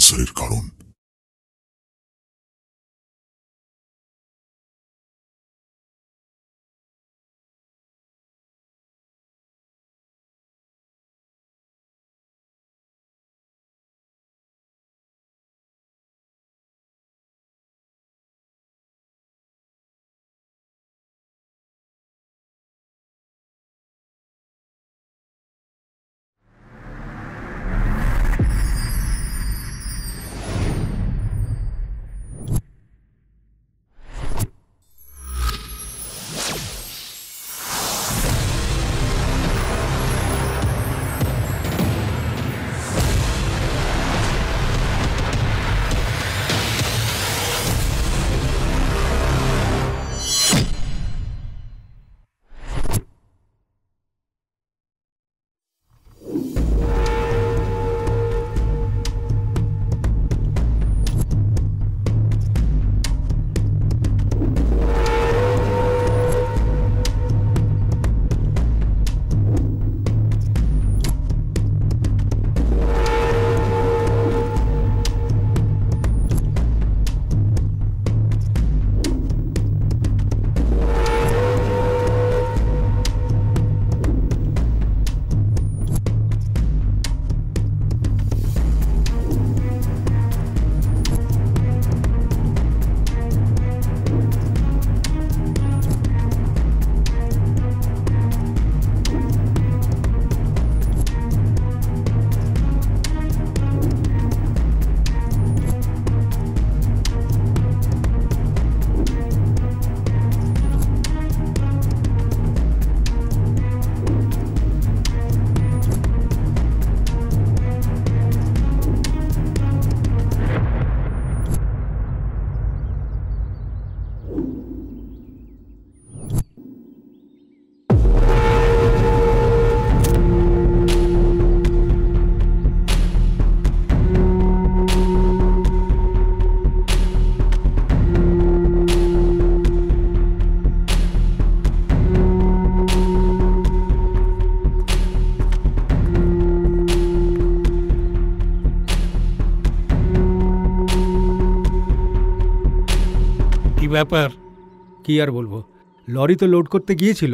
ক্যান্সারের কারণ। ব্যাপার কি আর বলবো, লরি তো লোড করতে গিয়েছিল,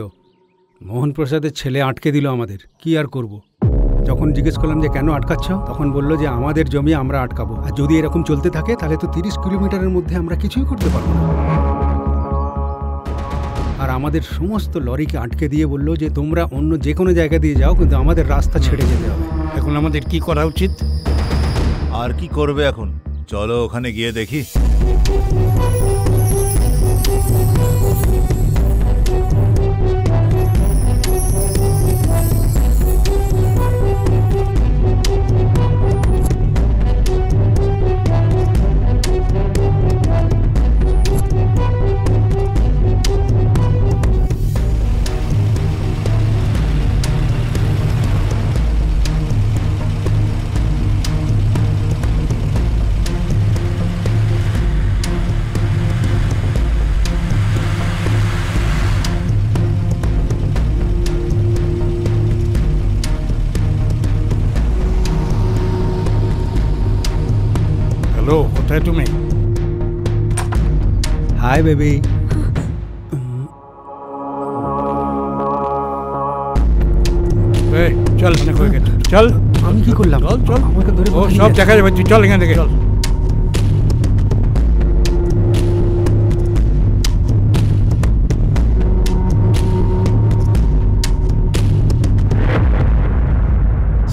মোহন প্রসাদের ছেলে আটকে দিল আমাদের। কি আর করব? যখন জিজ্ঞেস করলাম যে কেন আটকাচ্ছ, তখন বলল যে আমাদের জমি আমরা আটকাবো, আর যদি এরকম চলতে থাকে তাহলে তো 30 কিলোমিটারের মধ্যে আমরা কিছুই করতে পারবো না। আর আমাদের সমস্ত লরিকে আটকে দিয়ে বলল যে তোমরা অন্য যে কোনো জায়গা দিয়ে যাও, কিন্তু আমাদের রাস্তা ছেড়ে যেতে হবে। এখন আমাদের কি করা উচিত? আর কি করবে এখন? চলো ওখানে গিয়ে দেখি। হ্যালো, কোথায় তুমি? Hi baby. চল, অনেক হয়ে গেছে, চল। আমি কি করলাম? চল চল, আমাকে ধরে ও সব দেখা যাবে, তুই চল এখান থেকে। চল।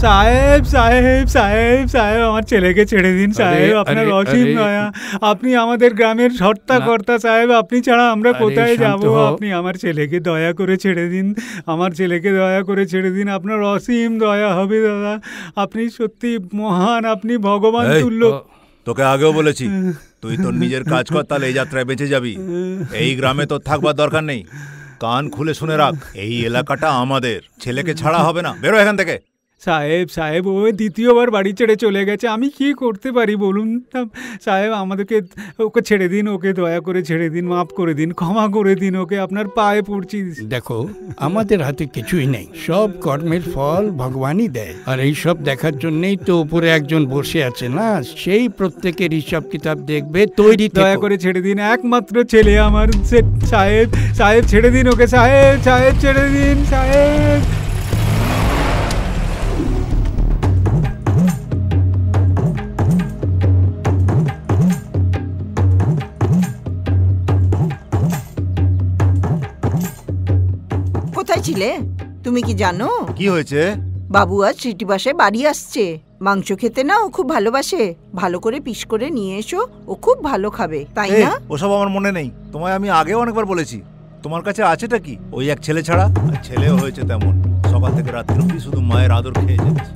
সাহেব সাহেব সাহেব সাহেব, আমার ছেলেকে ছেড়ে দিন সাহেব, আপনার অসীম দয়া। আপনি আমাদের গ্রামের সর্তাকর্তা সাহেব, আপনি ছাড়া আমরা কোথায় যাব? আপনি আমার ছেলেকে দয়া করে ছেড়ে দিন, আমার ছেলেকে দয়া করে ছেড়ে দিন, আপনার অসীম দয়া হবে দাদা। আপনি সত্যি মহান, আপনি ভগবান তুল্য। তোকে আগেও বলেছি, তুই তোর নিজের কাজ কর, তাহলে এই যাত্রায় বেঁচে যাবি। এই গ্রামে তোর থাকবার দরকার নেই। কান খুলে শুনে রাখ, এই এলাকাটা আমাদের। ছেলেকে ছাড়া হবে না, বেরো এখান থেকে। সাহেব সাহেব ও দ্বিতীয়বার বাড়ি ছেড়ে চলে গেছে, আমি কি করতে পারি বলুন সাহেব? আমাদেরকে ওকে ছেড়ে দিন, ওকে দয়া করে ছেড়ে দিন, মাফ করে দিন, ক্ষমা করে দিন ওকে, আপনার পায়ে পড়ছি। দেখো, আমাদের হাতে কিছুই নেই, সব কর্মের ফল ভগবানই দেয়। আর এই সব দেখার জন্যই তো উপরে একজন বসে আছে না, সেই প্রত্যেকের হিসাব কিতাব দেখবে। তৈরি দয়া করে ছেড়ে দিন, একমাত্র ছেলে আমার সাহেব। সাহেব ছেড়ে দিন ওকে, সাহেব সাহেব ছেড়ে দিন সাহেব। কোথায় ছিলে তুমি, কি জানো? কি হয়েছে? বাবু আজ সিটিবাসে বাড়ি আসছে, মাংস খেতে না ও খুব ভালোবাসে, ভালো করে পিস করে নিয়ে এসো, ও খুব ভালো খাবে, তাই না? ওসব আমার মনে নেই, তোমায় আমি আগেও অনেকবার বলেছি। তোমার কাছে আছেটা কি? ওই এক ছেলে ছাড়া। ছেলেও হয়েছে তেমন, সকাল থেকে রাত্রি অবধি শুধু মায়ের আদর খেয়ে যাচ্ছে।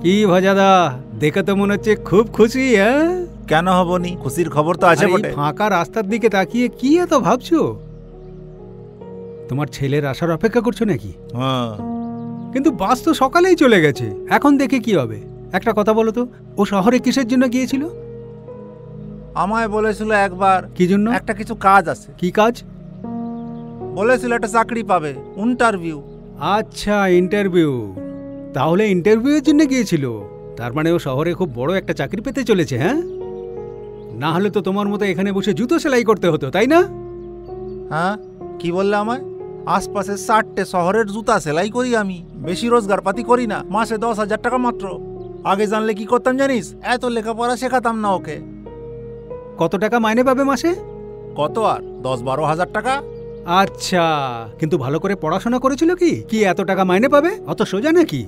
কি ভজাদা, দেখে তো মনে হচ্ছে খুব খুশি। হ্যাঁ, কেন হবনি, খুশির খবর তো আছে বটে। ফাঁকা রাস্তার দিকে তাকিয়ে কি এত ভাবছো? তোমার ছেলের আসার অপেক্ষা করছো নাকি? হ্যাঁ, কিন্তু বাস তো সকালেই চলে গেছে, এখন দেখে কি হবে? একটা কথা বলো তো, ও শহরে কিসের জন্য গিয়েছিল? আমায় বলেছিল একবার। কি জন্য? একটা কিছু কাজ আছে। কি কাজ? বলেছিল একটা চাকরি পাবে, ইন্টারভিউ। আচ্ছা, ইন্টারভিউ। তাহলে ইন্টারভিউয়ের জন্য গিয়েছিল, তার মানে ও শহরে খুব বড় একটা চাকরি পেতে চলেছে। হ্যাঁ, না হলে তো তোমার মতো এখানে বসে জুতো সেলাই করতে হতো, তাই না? হ্যাঁ, কি বললে আমায়? আশপাশে 60টে শহরের জুতা সেলাই করি আমি, বেশি রোজগার পাতি করি না, মাসে 10,000 টাকা মাত্র। আগে জানলে কি করতাম জানিস? এত লেখাপড়া শেখাতাম না ওকে। কত টাকা মাইনে পাবে মাসে? কত আর 10-12 হাজার টাকা। আচ্ছা, কিন্তু ভালো করে পড়াশোনা করেছিল কি? কি এত টাকা মাইনে পাবে? অত সোজা নাকি?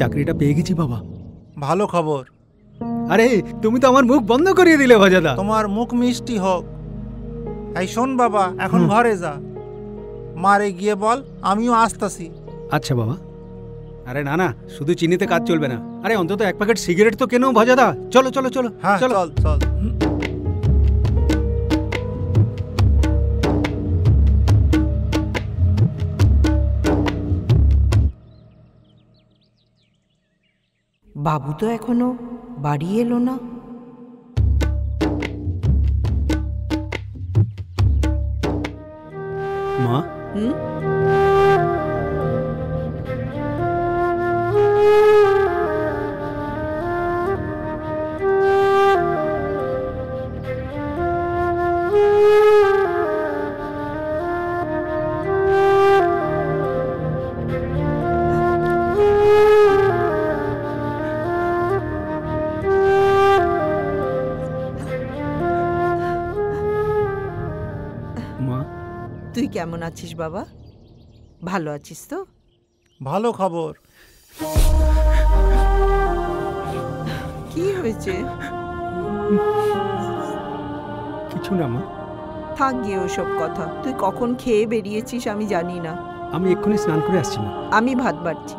চাকরিটা পেয়ে গেছি বাবা। ভালো খবর। আরে তুমি তো আমার মুখ বন্ধ করিয়ে দিলে ভজাদা। তোমার মুখ মিষ্টি হোক। এই শোন বাবা, এখন ঘরে যা, মারে গিয়ে বল আমিও আসতাছি। আচ্ছা বাবা। আরে না না, শুধু চিনিতে কাজ চলবে না। আরে অন্তত এক প্যাকেট সিগারেট তো কেন ভজাদা। চলো চলো চলো। হ্যাঁ, চল চল। বাবু তো এখনো বাড়ি এলো না। মা, কেমন আছিস বাবা? ভালো আছিস তো? ভালো খবর। কি হয়েছে? কিছু না মা। থাক গিয়ে ওসব কথা। তুই কখন খেয়ে বেরিয়েছিস আমি জানি না। আমি এক্ষুনি স্নান করে আসছি মা। আমি ভাত বাড়ছি।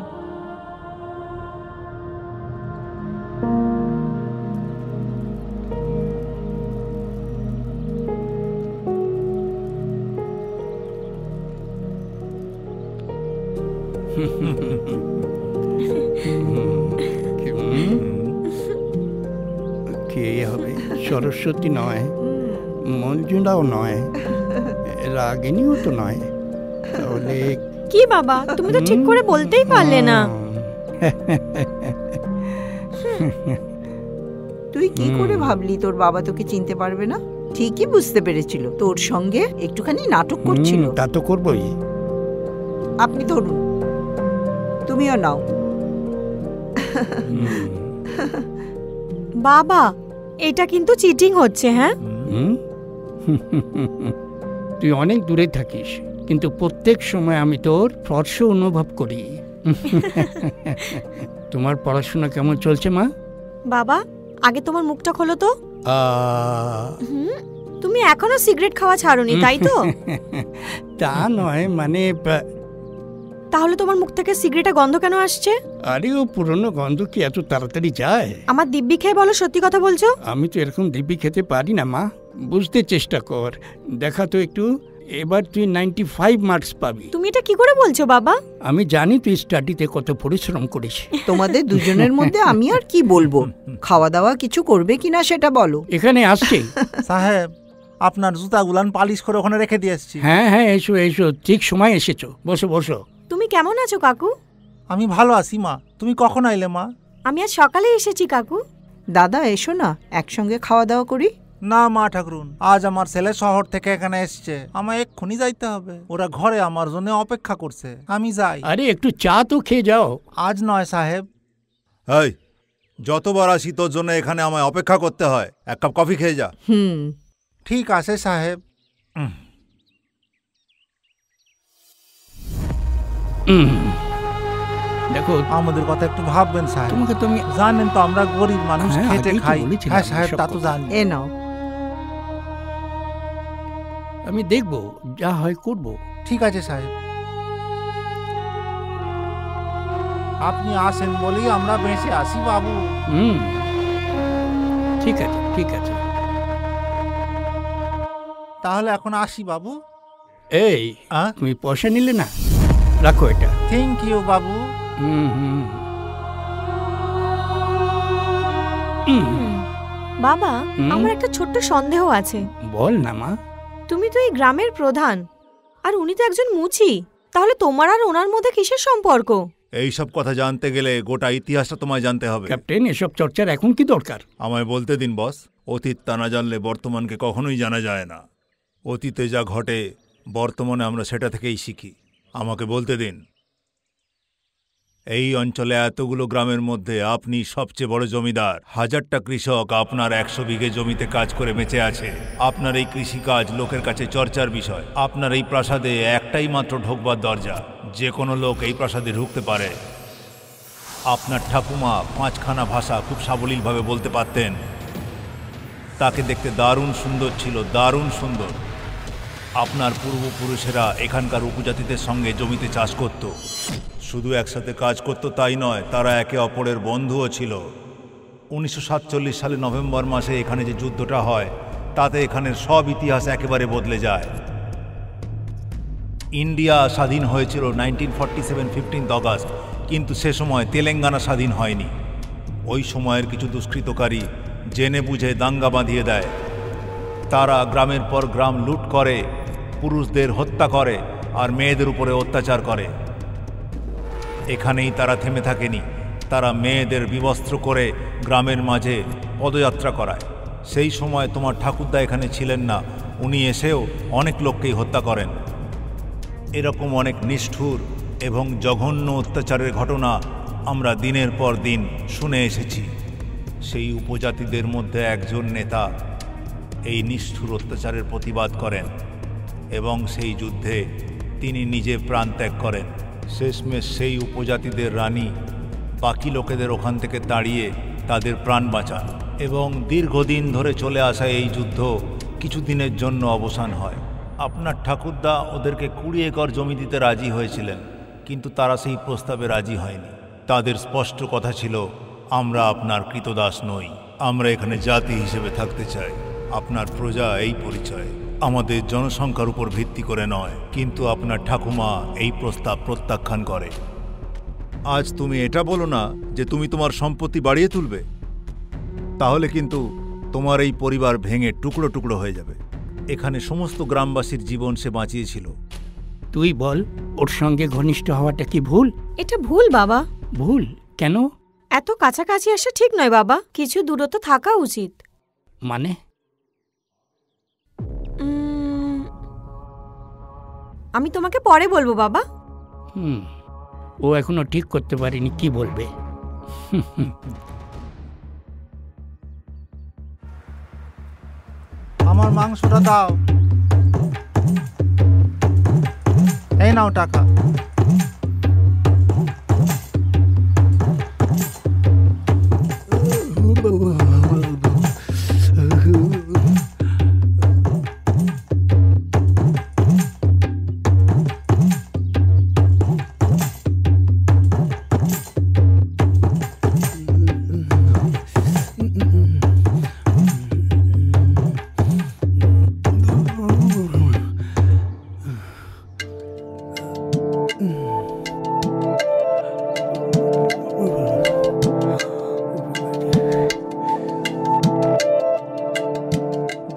কে হবে? সরস্বতী নয়, মঞ্জুলাও নয়, রাগিনীও তো নয়। তাহলে কি বাবা, তুমি তো ঠিক করে বলতেই পারলে না। তুই কি করে ভাবলি তোর বাবা তোকে চিনতে পারবে না? ঠিকই বুঝতে পেরেছিল, তোর সঙ্গে একটুখানি নাটক করছিল। তা তো করবই। আপনি ধরুন, তুমিও নাও। বাবা, এটা কিন্তু চিটিং হচ্ছে। হ্যাঁ, তুই অনেক দূরে থাকিস, কিন্তু প্রত্যেক সময় আমি তোর স্পর্শ অনুভব করি। তোমার পড়াশোনা কেমন চলছে মা? বাবা আগে তোমার মুখটা খোলো তো। তুমি এখনো সিগারেট খাওয়া ছাড়োনি, তাই তো? তা নয়, মানে তাহলে তোমার মুখ থেকে সিগারেটের গন্ধ কেন আসছে? আরে ও পুরনো গন্ধ কি এত তাড়াতাড়ি যায়? আমার দিব্যি খেয়ে বলো, সত্যি কথা বলছো? আমি তো এরকম দিব্যি খেতে পারি না মা, বুঝতে চেষ্টা কর। দেখা তো একটু, এবার তুই 95 মার্কস পাবি। তুমি এটা কি করে বলছো বাবা? আমি জানি তুই স্টাডিতে কত পরিশ্রম করিস। তোমাদের দুজনের মধ্যে আমি আর কি বলবো? খাওয়া দাওয়া কিছু করবে কিনা সেটা বলো। এখানে আসছে সাহেব, আপনার জুতাগুলান পালিশ করে ওখানে রেখে দিয়ে এসেছি। হ্যাঁ হ্যাঁ, এসো এসো, ঠিক সময় এসেছো, বসো বসো। তুমি কেমন আছো কাকু? আমি ভালো আছি মা। তুমি কখন আইলে মা? আমি আজ সকালে এসেছি কাকু। দাদা এসো না, একসঙ্গে খাওয়া দাওয়া করি। না মা ঠাকুরুন, আজ আমার ছেলে শহর থেকে এখানে এসছে, আমায় এক্ষুনি যাইতে হবে। ওরা ঘরে আমার জন্য অপেক্ষা করছে, আমি যাই। আরে একটু চা তো খেয়ে যাও। আজ নয় সাহেব। এই, যতবার আসি তোর জন্য এখানে আমায় অপেক্ষা করতে হয়। এক কাপ কফি খেয়ে যা। ঠিক আছে সাহেব। দেখো, আমাদের কথা একটু ভাববেন সাহেব। তোমাকে তুমি জানেন তো আমরা গরিব মানুষ, হ্যাঁ, খেটে আগেই তো খাই। বলেছিলাম হ্যাঁ সাহেব, এসব তা তো কথা। জানি। এ নাও। আমি দেখবো, যা হয় করব। ঠিক আছে সাহেব, আপনি আসেন বলেই আমরা বেঁচে আসি বাবু। ঠিক আছে ঠিক আছে। তাহলে এখন আসি বাবু। এই, তুমি পয়সা নিলে না? রাখো এটা। থ্যাংক ইউ বাবু। বাবা, আমার একটা ছোট্ট সন্দেহ আছে। বল না মা। তুমি তো এই গ্রামের প্রধান, আর উনি তো একজন মুচি। তাহলে তোমার আর ওনার মধ্যে কিসের সম্পর্ক? এই সব কথা জানতে গেলে গোটা ইতিহাসটা তোমায় জানতে হবে। ক্যাপ্টেন, এসব চর্চার এখন কি দরকার? আমায় বলতে দিন বস। অতীত তা না জানলে বর্তমানকে কখনোই জানা যায় না। অতীতে যা ঘটে বর্তমানে আমরা সেটা থেকেই শিখি। আমাকে বলতে দিন, এই অঞ্চলে এতগুলো গ্রামের মধ্যে আপনি সবচেয়ে বড় জমিদার। 1000টা কৃষক আপনার 100 বিঘে জমিতে কাজ করে বেঁচে আছে। আপনার এই কৃষিকাজ লোকের কাছে চর্চার বিষয়। আপনার এই প্রাসাদে একটাই মাত্র ঢোকবার দরজা, যে কোনো লোক এই প্রাসাদে ঢুকতে পারে। আপনার ঠাকুমা 5খানা ভাষা খুব সাবলীলভাবে বলতে পারতেন। তাকে দেখতে দারুণ সুন্দর ছিল, দারুণ সুন্দর। আপনার পূর্বপুরুষেরা এখানকার উপজাতিদের সঙ্গে জমিতে চাষ করত। শুধু একসাথে কাজ করত তাই নয়, তারা একে অপরের বন্ধুও ছিল। 1947 সালে নভেম্বর মাসে এখানে যে যুদ্ধটা হয়, তাতে এখানের সব ইতিহাস একেবারে বদলে যায়। ইন্ডিয়া স্বাধীন হয়েছিল 1947 15 আগস্ট, কিন্তু সে সময় তেলেঙ্গানা স্বাধীন হয়নি। ওই সময়ের কিছু দুষ্কৃতকারী জেনে বুঝে দাঙ্গা বাঁধিয়ে দেয়। তারা গ্রামের পর গ্রাম লুট করে, পুরুষদের হত্যা করে আর মেয়েদের উপরে অত্যাচার করে। এখানেই তারা থেমে থাকেনি, তারা মেয়েদের বিবস্ত্র করে গ্রামের মাঝে পদযাত্রা করায়। সেই সময় তোমার ঠাকুরদা এখানে ছিলেন না, উনি এসেও অনেক লোককেই হত্যা করেন। এরকম অনেক নিষ্ঠুর এবং জঘন্য অত্যাচারের ঘটনা আমরা দিনের পর দিন শুনে এসেছি। সেই উপজাতিদের মধ্যে একজন নেতা এই নিষ্ঠুর অত্যাচারের প্রতিবাদ করেন এবং সেই যুদ্ধে তিনি নিজে প্রাণ ত্যাগ করেন। শেষমেশ সেই উপজাতিদের রানী বাকি লোকেদের ওখান থেকে তাড়িয়ে তাদের প্রাণ বাঁচান এবং দীর্ঘদিন ধরে চলে আসা এই যুদ্ধ কিছুদিনের জন্য অবসান হয়। আপনার ঠাকুরদা ওদেরকে 20 একর জমি দিতে রাজি হয়েছিলেন, কিন্তু তারা সেই প্রস্তাবে রাজি হয়নি। তাদের স্পষ্ট কথা ছিল, আমরা আপনার কৃতদাস নই, আমরা এখানে জাতি হিসেবে থাকতে চাই। আপনার প্রজা এই পরিচয়, আমাদের জনসংখ্যার উপর ভিত্তি করে নয়। কিন্তু আপনার ঠাকুমা এই প্রস্তাব প্রত্যাখ্যান করে। আজ তুমি এটা বলো না যে তুমি তোমার সম্পত্তি বাড়িয়ে তুলবে, তাহলে কিন্তু তোমার এই পরিবার ভেঙে টুকরো টুকরো হয়ে যাবে। এখানে সমস্ত গ্রামবাসীর জীবন সে বাঁচিয়েছিল। তুই বল, ওর সঙ্গে ঘনিষ্ঠ হওয়াটা কি ভুল? এটা ভুল বাবা। ভুল কেন? এত কাছাকাছি আসা ঠিক নয় বাবা, কিছু দূরত্ব থাকা উচিত। মানে? আমি তোমাকে পরে বলবো বাবা। ও এখনো ঠিক করতে পারিনি কি বলবে। আমার মাংসটা দাও। এই নাও টাকা।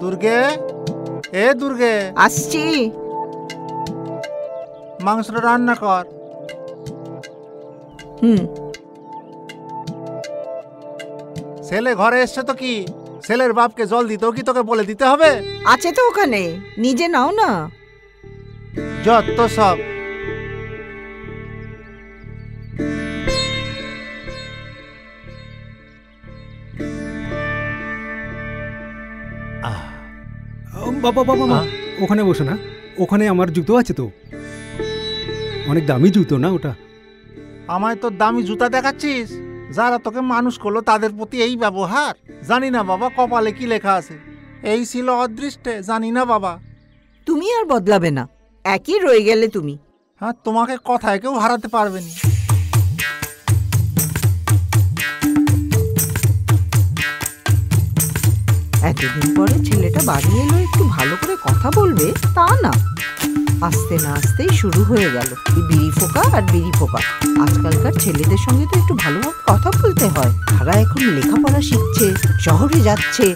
দুর্গে, এ দুর্গে, আসছি। মাংসটা রান্না কর। ছেলে ঘরে এসছে তো কি? ছেলের বাপকে জল দিতেও কি তোকে বলে দিতে হবে? আছে তো ওখানে, নিজে নাও না। যত সব। বাবা বাবা মা, ওখানে বসো না, ওখানে আমার জুতো আছে তো, অনেক দামি জুতো না ওটা। আমায় তো দামি জুতা দেখাচ্ছিস? যারা তোকে মানুষ করলো তাদের প্রতি এই ব্যবহার? জানি না বাবা কপালে কি লেখা আছে, এই ছিল অদৃষ্টে, জানি না বাবা। তুমি আর বদলাবে না, একই রয়ে গেলে তুমি। হ্যাঁ, তোমাকে কথায় কেউ হারাতে পারবে না। এতদিন পরে ছেলেটা বাড়ি এলো, একটু ভালো করে কথা বলবে তা না, আস্তে না আসতেই শুরু হয়ে গেল এই বিড়ি ফোকা আর বিড়ি ফোকা। আজকালকার ছেলেদের সঙ্গে তো একটু ভালোভাবে কথা বলতে হয়। তারা এখন লেখাপড়া শিখছে, শহরে যাচ্ছে,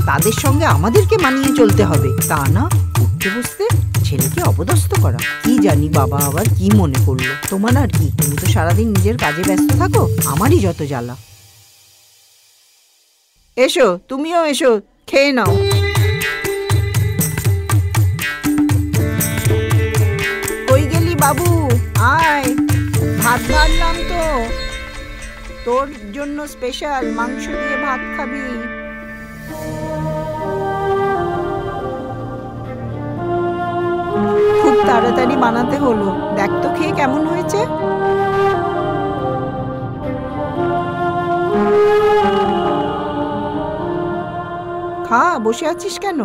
তাদের সঙ্গে আমাদেরকে মানিয়ে চলতে হবে, তা না উঠতে বসতে ছেলেকে অপদস্থ করা। কি জানি বাবা আবার কি মনে করলো। তোমার আর কি, তুমি তো সারাদিন নিজের কাজে ব্যস্ত থাকো, আমারই যত জ্বালা। এসো, তুমিও এসো, খেয়ে নাও। কই গেলি বাবু, আয়, ভাত বাড়লাম তো, তোর জন্য স্পেশাল মাংস দিয়ে ভাত খাবি। খুব তাড়াতাড়ি বানাতে হলো, দেখ তো খেয়ে কেমন হয়েছে। খা, বসে আছিস কেন?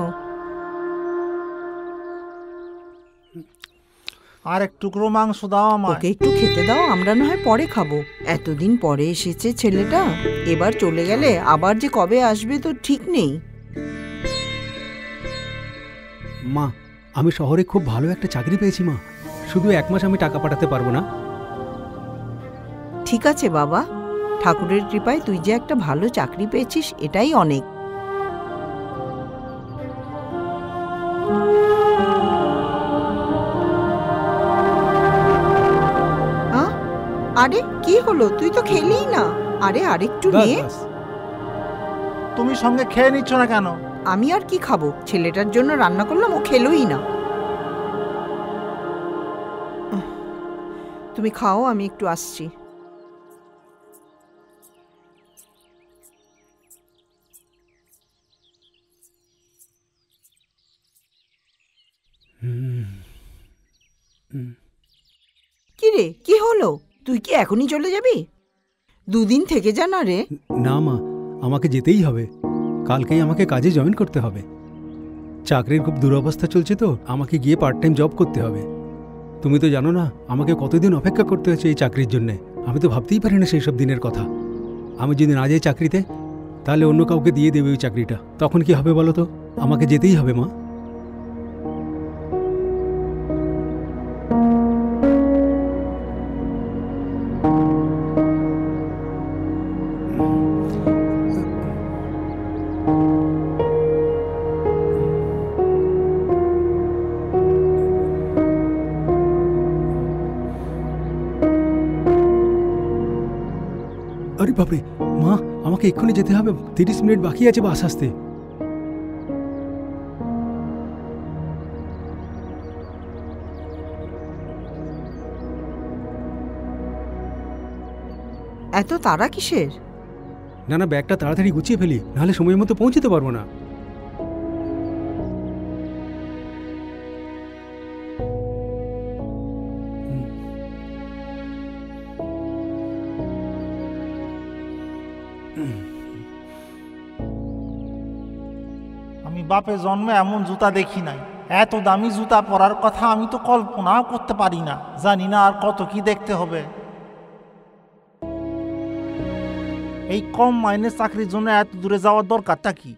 আর এক টুকরো মাংস দাও আমায়। ওকে একটু খেতে দাও, আমরা না হয় পরে খাবো। এতদিন পরে এসেছে ছেলেটা, এবার চলে গেলে আবার যে কবে আসবে তো ঠিক নেই। মা, আমি শহরে খুব ভালো একটা চাকরি পেয়েছি মা, শুধু 1 মাস আমি টাকা পাঠাতে পারবো না। ঠিক আছে বাবা, ঠাকুরের কৃপায় তুই যে একটা ভালো চাকরি পেয়েছিস এটাই অনেক। আরে কি হলো, তুই তো খেলিই না। আরে আরেকটু নে। তুমি সঙ্গে খেয়ে নিচ্ছ না কেন? আমি আর কি খাবো, ছেলেটার জন্য রান্না করলাম, ও খেলোই না। তুমি খাও, আমি একটু আসছি। রে, কি হলো? তুই কি এখনই চলে যাবি? দুদিন থেকে যা না রে। না মা, আমাকে যেতেই হবে। কালকেই আমাকে কাজে জয়েন করতে হবে। চাকরির খুব দুরবস্থা চলছে তো, আমাকে গিয়ে পার্ট টাইম জব করতে হবে। তুমি তো জানো না আমাকে কতদিন অপেক্ষা করতে হয়েছে এই চাকরির জন্যে। আমি তো ভাবতেই পারি না সেই সব দিনের কথা। আমি যদি না যাই চাকরিতে, তাহলে অন্য কাউকে দিয়ে দেবে ওই চাকরিটা। তখন কি হবে বলো তো? আমাকে যেতেই হবে মা। আরে বাপরে মা, আমাকে এক্ষুনি যেতে হবে। 30 মিনিট বাকি আছে বাস আসতে। এত তাড়া কিসের? না না, ব্যাগটা তাড়াতাড়ি গুছিয়ে ফেলি, নাহলে সময় মতো পৌঁছতে পারবো না। আমি বাপে জন্মে এমন জুতা দেখি নাই। এত দামি জুতা পরার কথা আমি তো কল্পনাও করতে পারি না। জানি না আর কত কি দেখতে হবে। এই কম মাইনের চাকরির জন্য এত দূরে যাওয়ার দরকারটা কি?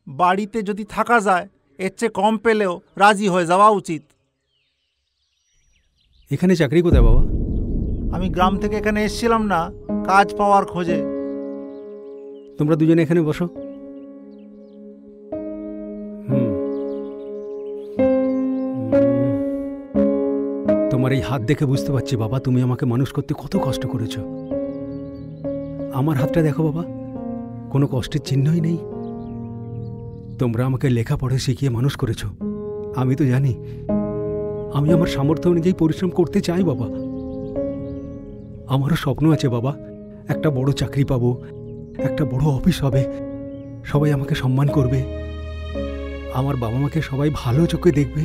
বাড়িতে যদি থাকা যায় এর চেয়ে কম পেলেও রাজি হয়ে যাওয়া উচিত। এখানে চাকরি কোথায় বাবা? আমি গ্রাম থেকে এখানে এসেছিলাম না কাজ পাওয়ার খোঁজে। তোমরা দুজনে এখানে বসো। তোমার এই হাত দেখে বুঝতে পারছি বাবা, তুমি আমাকে মানুষ করতে কত কষ্ট করেছো। আমার হাতটা দেখো বাবা, কোনো কষ্টের চিহ্নই নেই। তোমরা আমাকে লেখাপড়া শিখিয়ে মানুষ করেছো। আমি তো জানি আমি আমার সামর্থ্য অনুযায়ী পরিশ্রম করতে চাই বাবা। আমারও স্বপ্ন আছে বাবা, একটা বড় চাকরি পাবো, একটা বড় অফিস হবে, সবাই আমাকে সম্মান করবে, আমার বাবা মাকে সবাই ভালো চোখে দেখবে।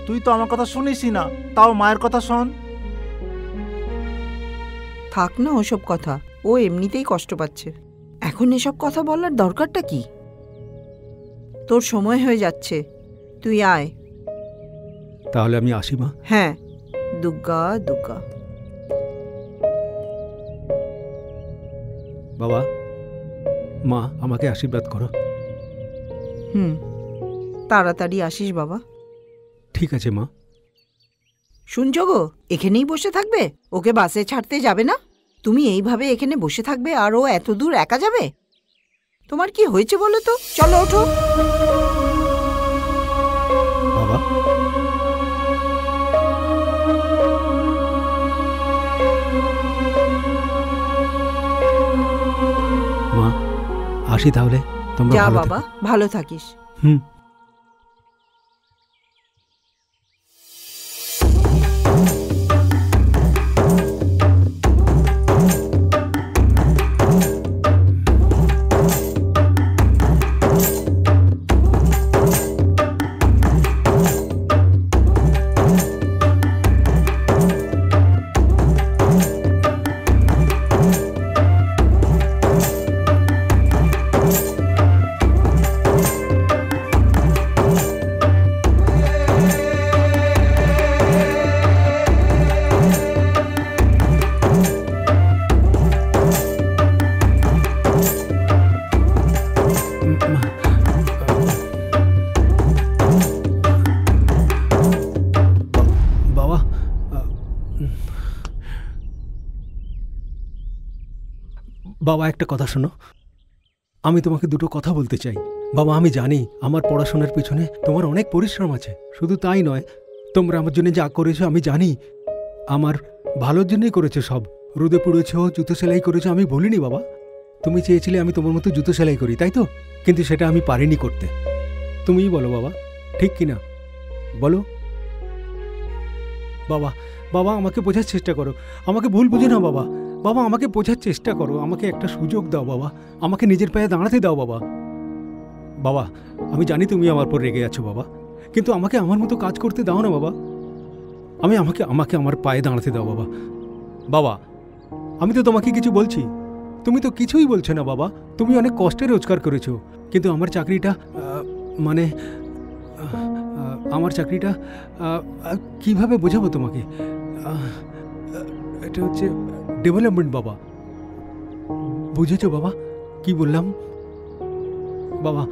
তুই তো আমার কথা শুনিসই না, তাও মায়ের কথা শোন। থাক না ওসব কথা, ও এমনিতেই কষ্ট পাচ্ছে। এখন এসব কথা বলার দরকারটা কি? তোর সময় হয়ে যাচ্ছে, তুই আয়। তাহলে আমি আসি মা। হ্যাঁ, দুগ্গা দুগ্গা। বাবা মা, আমাকে আশীর্বাদ করো। তাড়াতাড়ি আসিস বাবা। ঠিক আছে মা। শুনছো গো, এখানেই বসে থাকবে? ওকে বাসে ছাড়তে যাবে না? তুমি এইভাবে এখানে বসে থাকবে আর ও এত দূর একা যাবে? তোমার কি হয়েছে বলো তো? চলো ওঠো। বাবা মা, আসি তাহলে। তোমরা যা ভালো বাবা, থেকো। ভালো থাকিস। বাবা বাবা, একটা কথা শোনো। আমি তোমাকে দুটো কথা বলতে চাই। বাবা, আমি জানি আমার পড়াশোনার পিছনে তোমার অনেক পরিশ্রম আছে। শুধু তাই নয়, তোমরা আমার জন্য যা করেছো আমি জানি আমার ভালোর জন্যই করেছো। সব রোদে পুড়েছো, জুতো সেলাই করেছো, আমি বলিনি বাবা। তুমি চেয়েছিলে আমি তোমার মতো জুতো সেলাই করি, তাই তো? কিন্তু সেটা আমি পারিনি করতে। তুমিই বলো বাবা, ঠিক কিনা বলো? বাবা বাবা, আমাকে বোঝার চেষ্টা করো, আমাকে ভুল বুঝো না বাবা। বাবা, আমাকে বোঝার চেষ্টা করো, আমাকে একটা সুযোগ দাও বাবা, আমাকে নিজের পায়ে দাঁড়াতে দাও বাবা। বাবা, আমি জানি তুমি আমার পর রেগে আছো বাবা, কিন্তু আমাকে আমার মতো কাজ করতে দাও না বাবা। আমাকে আমার পায়ে দাঁড়াতে দাও বাবা। বাবা, আমি তো তোমাকে কিছু বলছি, তুমি তো কিছুই বলছো না বাবা। তুমি অনেক কষ্টে রোজগার করেছো, কিন্তু আমার চাকরিটা আমার চাকরিটা কিভাবে বোঝাবো তোমাকে? এটা হচ্ছে ডেভেলপমেন্ট বাবা, বুঝেছো বাবা কি বললাম? বাবা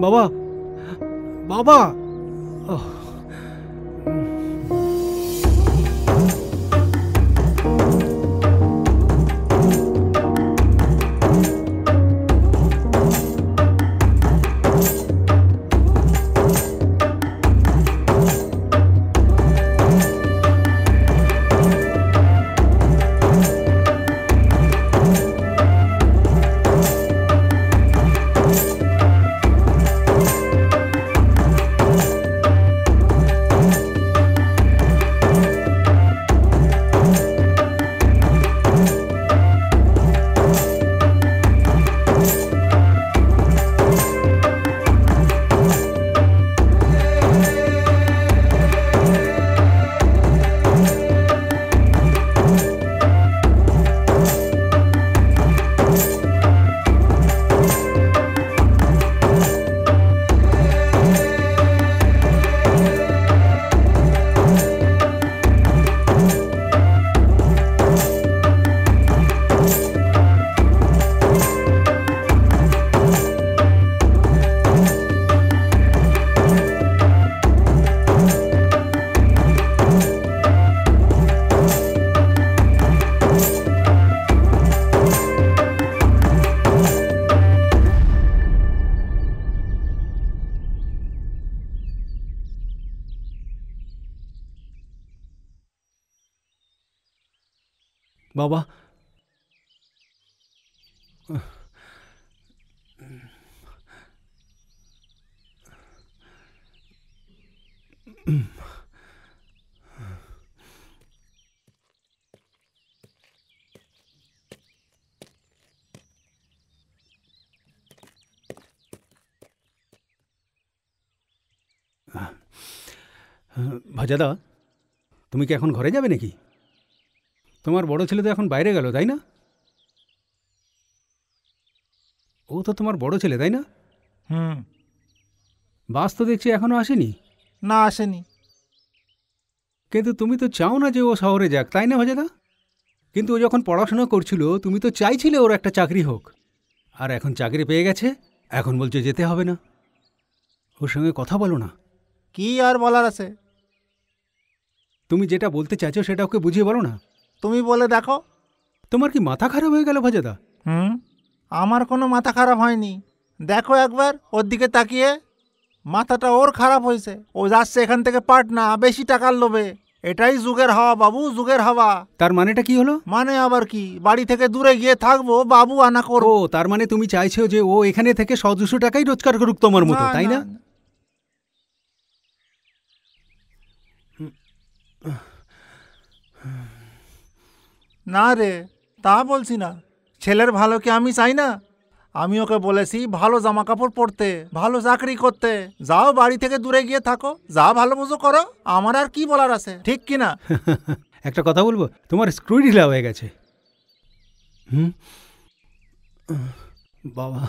বাবা বাবা বাবা ভাজাদা, তুমি কি এখন ঘরে যাবে নাকি? তোমার বড় ছেলে তো এখন বাইরে গেল, তাই না? ও তো তোমার বড় ছেলে, তাই না? বাস তো দেখছি এখনো আসেনি। না, আসেনি। কিন্তু তুমি তো চাও না যে ও শহরে যাক, তাই না ভাজাদা? কিন্তু ও যখন পড়াশোনা করছিল তুমি তো চাইছিলে ওর একটা চাকরি হোক, আর এখন চাকরি পেয়ে গেছে, এখন বলছো যেতে হবে না। ওর সঙ্গে কথা বলো না। কি আর বলার আছে? তুমি যেটা বলতে চাইছো সেটা ওকে বুঝিয়ে বলো না। তুমি বলে দেখো। তোমার কি মাথা খারাপ হয়ে গেল ভাজাদা? আমার কোনো মাথা খারাপ হয়নি। দেখো একবার ওর দিকে তাকিয়ে, মাথাটা ওর খারাপ হয়েছে। ও যাচ্ছে এখান থেকে পাটনা বেশি টাকার লোভে। এটাই যুগের হাওয়া বাবু, যুগের হাওয়া। তার মানেটা কি হলো? মানে আবার কি, বাড়ি থেকে দূরে গিয়ে থাকবো, বাবু আনা করো। তার মানে তুমি চাইছো যে ও এখানে থেকে 100-200 টাকাই রোজগার করুক তোমার মতো, তাই না? না রে, তা বলছি না। ছেলের ভালো কি আমি চাই না? আমি ওকে বলেছি ভালো জামা কাপড় পরতে, ভালো চাকরি করতে। যাও বাড়ি থেকে দূরে গিয়ে থাকো, যা ভালো বুঝো করো। আমার আর কি বলার আছে, ঠিক কি না? একটা কথা বলবো, তোমার স্ক্রু ঢিলা হয়ে গেছে। বাবা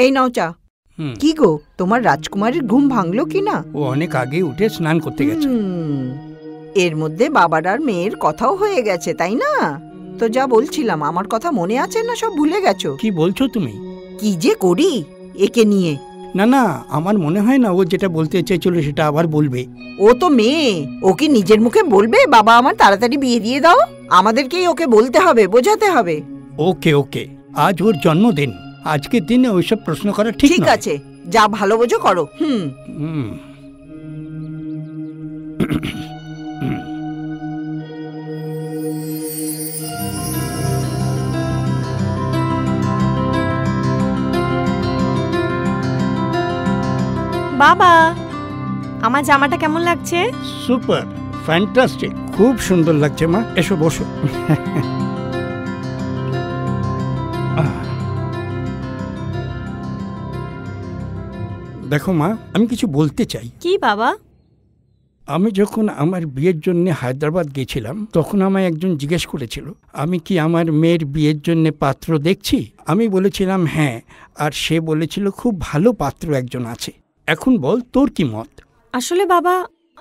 এই নাও চা। কি গো, তোমার রাজকুমারীর ঘুম ভাঙলো কি না? ও অনেক আগে উঠে স্নান করতে গেছে। এর মধ্যে বাবার আর মেয়ের কথাও হয়ে গেছে, তাই না? তো যা বলছিলাম আমার কথা মনে আছে না সব ভুলে গেছো? কি বলছো তুমি? কি যে করি একে নিয়ে। না না, আমার মনে হয় না ও যেটা বলতে চাইছিল সেটা আবার বলবে। ও তো মেয়ে, ও কি নিজের মুখে বলবে বাবা আমার তাড়াতাড়ি বিয়ে দিয়ে দাও? আমাদেরকেই ওকে বলতে হবে, বোঝাতে হবে। ওকে ওকে, আজ ওর জন্মদিন, আজকের দিনে ওইসব প্রশ্ন করা ঠিক ঠিক নয়। আছে, যা ভালো বোঝো করো। হুম। হুম। বাবা, আমার জামাটা কেমন লাগছে? সুপার, ফ্যান্টাস্টিক, খুব সুন্দর লাগছে মা। এসো বসো। দেখো মা, আমি কিছু বলতে চাই। কি বাবা? আমি যখন আমার বিয়ের জন্য হায়দ্রাবাদ গেছিলাম তখন আমায় একজন জিজ্ঞেস করেছিল আমি কি আমার মেয়ের বিয়ের জন্য পাত্র দেখছি। আমি বলেছিলাম হ্যাঁ, আর সে বলেছিল খুব ভালো পাত্র একজন আছে। এখন বল তোর কি মত? আসলে বাবা,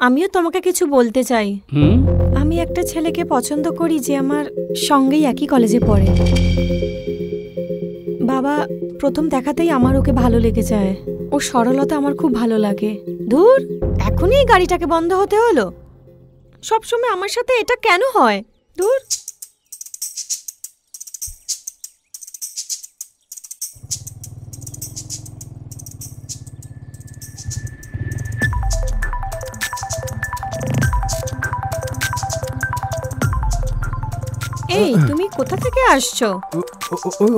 আমিও তোমাকে কিছু বলতে চাই। হুম। আমি একটা ছেলেকে পছন্দ করি যে আমার সঙ্গেই একই কলেজে পড়ে। বাবা, প্রথম দেখাতেই আমার ওকে ভালো লেগে যায়। ওর সরলতা আমার খুব ভালো লাগে। ধুর, এখনই এই গাড়িটাকে বন্ধ হতে হলো। সবসময় আমার সাথে এটা কেন হয়? ধুর। এই, তুমি কোথা থেকে আসছো?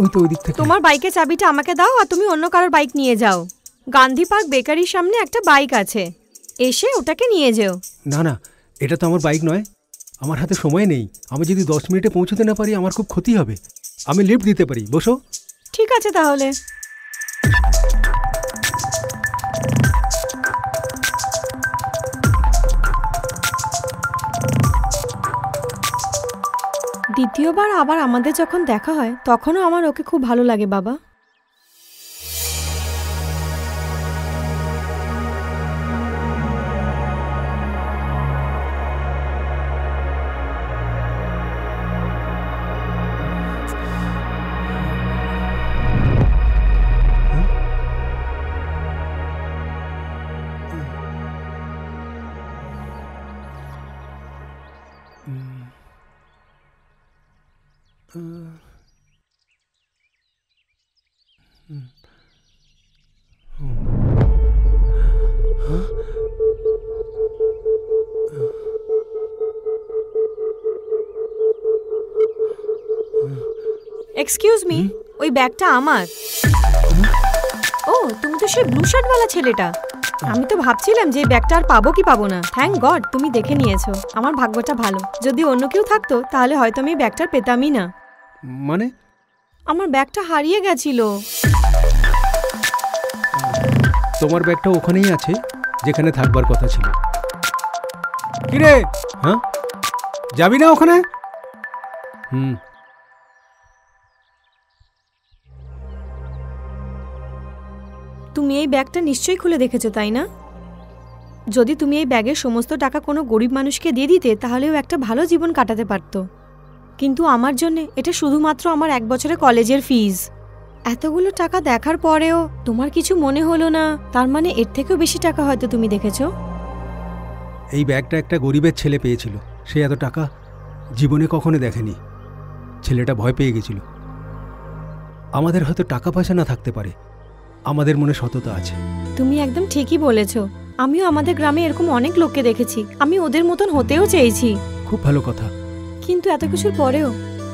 ওই তো ওই দিক থেকে। তোমার বাইকের চাবিটা আমাকে দাও আর তুমি অন্য কারোর বাইক নিয়ে যাও। গান্ধী পার্ক বেকারির সামনে একটা বাইক আছে, এসে ওটাকে নিয়ে যেও। না না, এটা তো আমার বাইক নয়। আমার হাতে সময় নেই। আমি যদি 10 মিনিটে পৌঁছতে না পারি আমার খুব ক্ষতি হবে। আমি লিফট দিতে পারি, বসো। ঠিক আছে তাহলে। দ্বিতীয়বার আবার আমাদের যখন দেখা হয় তখনও আমার ওকে খুব ভালো লাগে বাবা। এক্সকিউজ মি, ওই ব্যাগটা আমার। ও, তুমি তো সেই ব্লু শার্টওয়ালা ছেলেটা। আমি তো ভাবছিলাম যে এই ব্যাগটা আর পাবো কি পাবো না। থ্যাংক গড তুমি দেখে নিয়েছো। আমার ভাগ্যটা ভালো। যদি অন্য কেউ থাকতো তাহলে হয়তো আমি ব্যাগটা পেতামই না। মানে? আমার ব্যাগটা হারিয়ে গেছিল। তোমার ব্যাগটা ওখানেই আছে যেখানে থাকবার কথা ছিল। কিরে, হ্যাঁ যাবি না ওখানে? হুম। তুমি এই ব্যাগটা নিশ্চয়ই খুলে দেখেছো, তাই না? যদি তুমি এই ব্যাগের সমস্ত টাকা কোনো গরিব মানুষকে দিয়ে দিতে তাহলেও একটা ভালো জীবন কাটাতে পারত। কিন্তু আমার জন্য এটা শুধুমাত্র আমার 1 বছরের কলেজের ফিজ। এতগুলো টাকা দেখার পরেও তোমার কিছু মনে হলো না, তার মানে এর থেকেও বেশি টাকা হয়তো তুমি দেখেছো। এই ব্যাগটা একটা গরিবের ছেলে পেয়েছিল। সে এত টাকা জীবনে কখনো দেখেনি। ছেলেটা ভয় পেয়ে গেছিল। আমাদের হয়তো টাকা পয়সা না থাকতে পারে, আমাদের মনে সততা আছে। তুমি একদম ঠিকই বলেছো। আমিও আমাদের গ্রামে এরকম অনেক লোককে দেখেছি। আমি ওদের মতন হতেও চেয়েছি। খুব ভালো কথা। কিন্তু এত কিছুর পরেও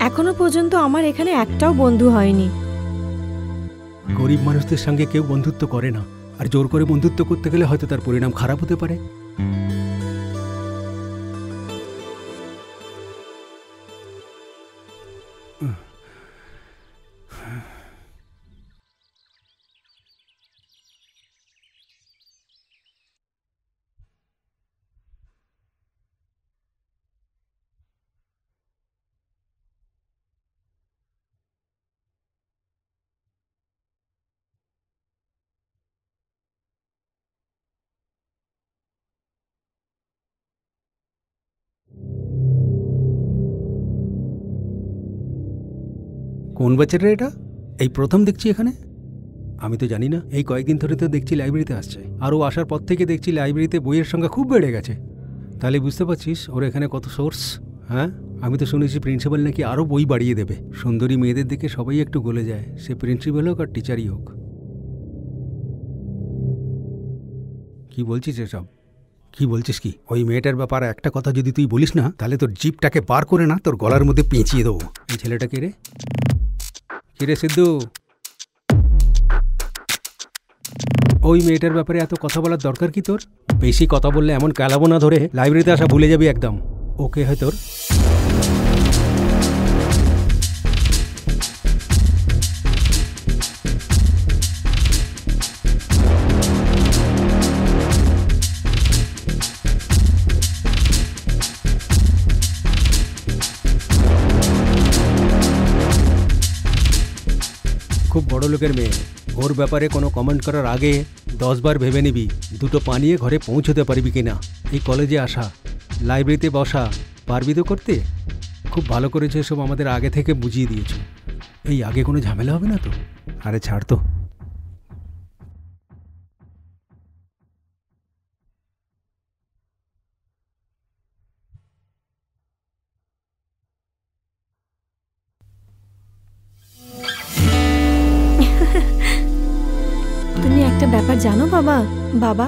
এখনো পর্যন্ত আমার এখানে একটাও বন্ধু হয়নি। গরিব মানুষদের সঙ্গে কেউ বন্ধুত্ব করে না, আর জোর করে বন্ধুত্ব করতে গেলে হয়তো তার পরিণাম খারাপ হতে পারে। কোন ব্যাচের রে এটা? এই প্রথম দেখছি এখানে। আমি তো জানি না, এই কয়েকদিন ধরে তো দেখছি লাইব্রেরিতে আসছে, আর ও আসার পর থেকে দেখছি লাইব্রেরিতে বইয়ের সংখ্যা খুব বেড়ে গেছে। তাহলে বুঝতে পারছিস ওর এখানে কত সোর্স। হ্যাঁ, আমি তো শুনেছি প্রিন্সিপাল নাকি আরও বই বাড়িয়ে দেবে। সুন্দরী মেয়েদের দিকে সবাই একটু গলে যায়, সে প্রিন্সিপাল হোক আর টিচারই হোক। কি বলছিস এসব? কি বলছিস কি? ওই মেয়েটার ব্যাপারে একটা কথা যদি তুই বলিস না, তাহলে তোর জিপটাকে বার করে না তোর গলার মধ্যে পেঁচিয়ে দেবো। এই ছেলেটা কে রে? কে রে সিদ্ধু? ওই মেয়েটার ব্যাপারে এত কথা বলার দরকার কি তোর? বেশি কথা বললে এমন কালাবো না ধরে লাইব্রেরিতে আসা ভুলে যাবি একদম। ওকে হয় তোর? খুব বড় লোকের মেয়ে, ওর ব্যাপারে কোনো কমেন্ট করার আগে 10 বার ভেবে নিবি দুটো পানিয়ে ঘরে পৌঁছতে পারবি কিনা। এই কলেজে আসা, লাইব্রেরিতে বসা পারবি তো করতে? খুব ভালো করেছে, সব আমাদের আগে থেকে বুঝিয়ে দিয়েছে। এই আগে কোনো ঝামেলা হবে না তো? আরে ছাড় তো। তুমি একটা ব্যাপার জানো বাবা? বাবা,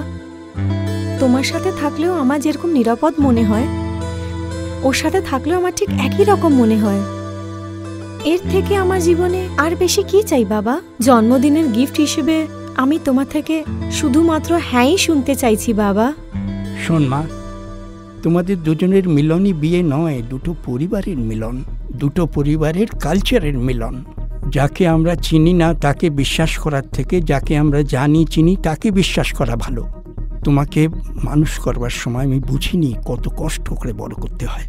তোমার সাথে থাকলেও আমার যেরকম নিরাপদ মনে হয়, ওর সাথে থাকলেও আমার ঠিক একই রকম মনে হয়। এর থেকে আমার জীবনে আর বেশি কি চাই বাবা? জন্মদিনের গিফট হিসেবে আমি তোমার থেকে শুধুমাত্র হ্যাঁই শুনতে চাইছি বাবা। শোন মা, তোমাদের দুজনের মিলনই বিয়ে নয়, দুটো পরিবারের মিলন, দুটো পরিবারের কালচারের মিলন। যাকে আমরা চিনি না তাকে বিশ্বাস করার থেকে যাকে আমরা জানি চিনি তাকে বিশ্বাস করা ভালো। তোমাকে মানুষ করবার সময় আমি বুঝিনি কত কষ্ট করে বড় করতে হয়,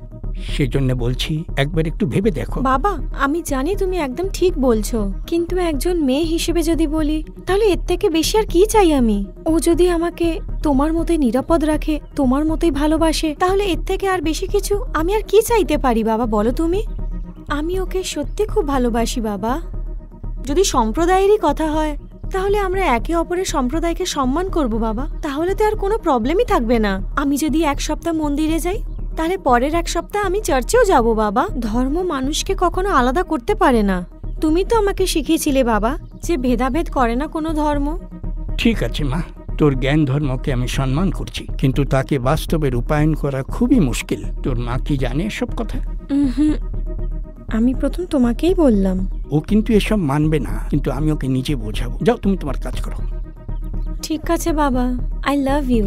সেজন্য বলছি একবার একটু ভেবে দেখো। বাবা, আমি জানি তুমি একদম ঠিক বলছো, কিন্তু একজন মেয়ে হিসেবে যদি বলি, তাহলে এর থেকে বেশি আর কি চাই আমি? ও যদি আমাকে তোমার মতোই নিরাপদ রাখে, তোমার মতোই ভালোবাসে, তাহলে এর থেকে আর বেশি কিছু আমি আর কি চাইতে পারি বাবা, বলো তুমি? আমি ওকে সত্যি খুব ভালোবাসি বাবা। যদি সম্প্রদায়েরই কথা হয়, তাহলে আমরা একে অপরের সম্প্রদায়কে সম্মান করব বাবা। তাহলে তো আর কোনো প্রবলেমই থাকবে না। আমি যদি এক সপ্তাহ মন্দিরে যাই, তাহলে পরের এক সপ্তাহ আমি চার্চেও যাব বাবা। ধর্ম মানুষকে কখনো আলাদা করতে পারে না। তুমি তো আমাকে শিখিয়েছিলে বাবা যে ভেদাভেদ করে না কোনো ধর্ম। ঠিক আছে মা, তোর জ্ঞান ধর্মকে আমি সম্মান করছি, কিন্তু তাকে বাস্তবে রূপায়ণ করা খুবই মুশকিল। তোর মা কি জানে এসব কথা? আমি প্রথম তোমাকেই বললাম। ও কিন্তু এসব মানবে না, কিন্তু আমি ওকে নিজে বোঝাবো। যাও তুমি তোমার কাজ করো। ঠিক আছে বাবা, আই লাভ ইউ।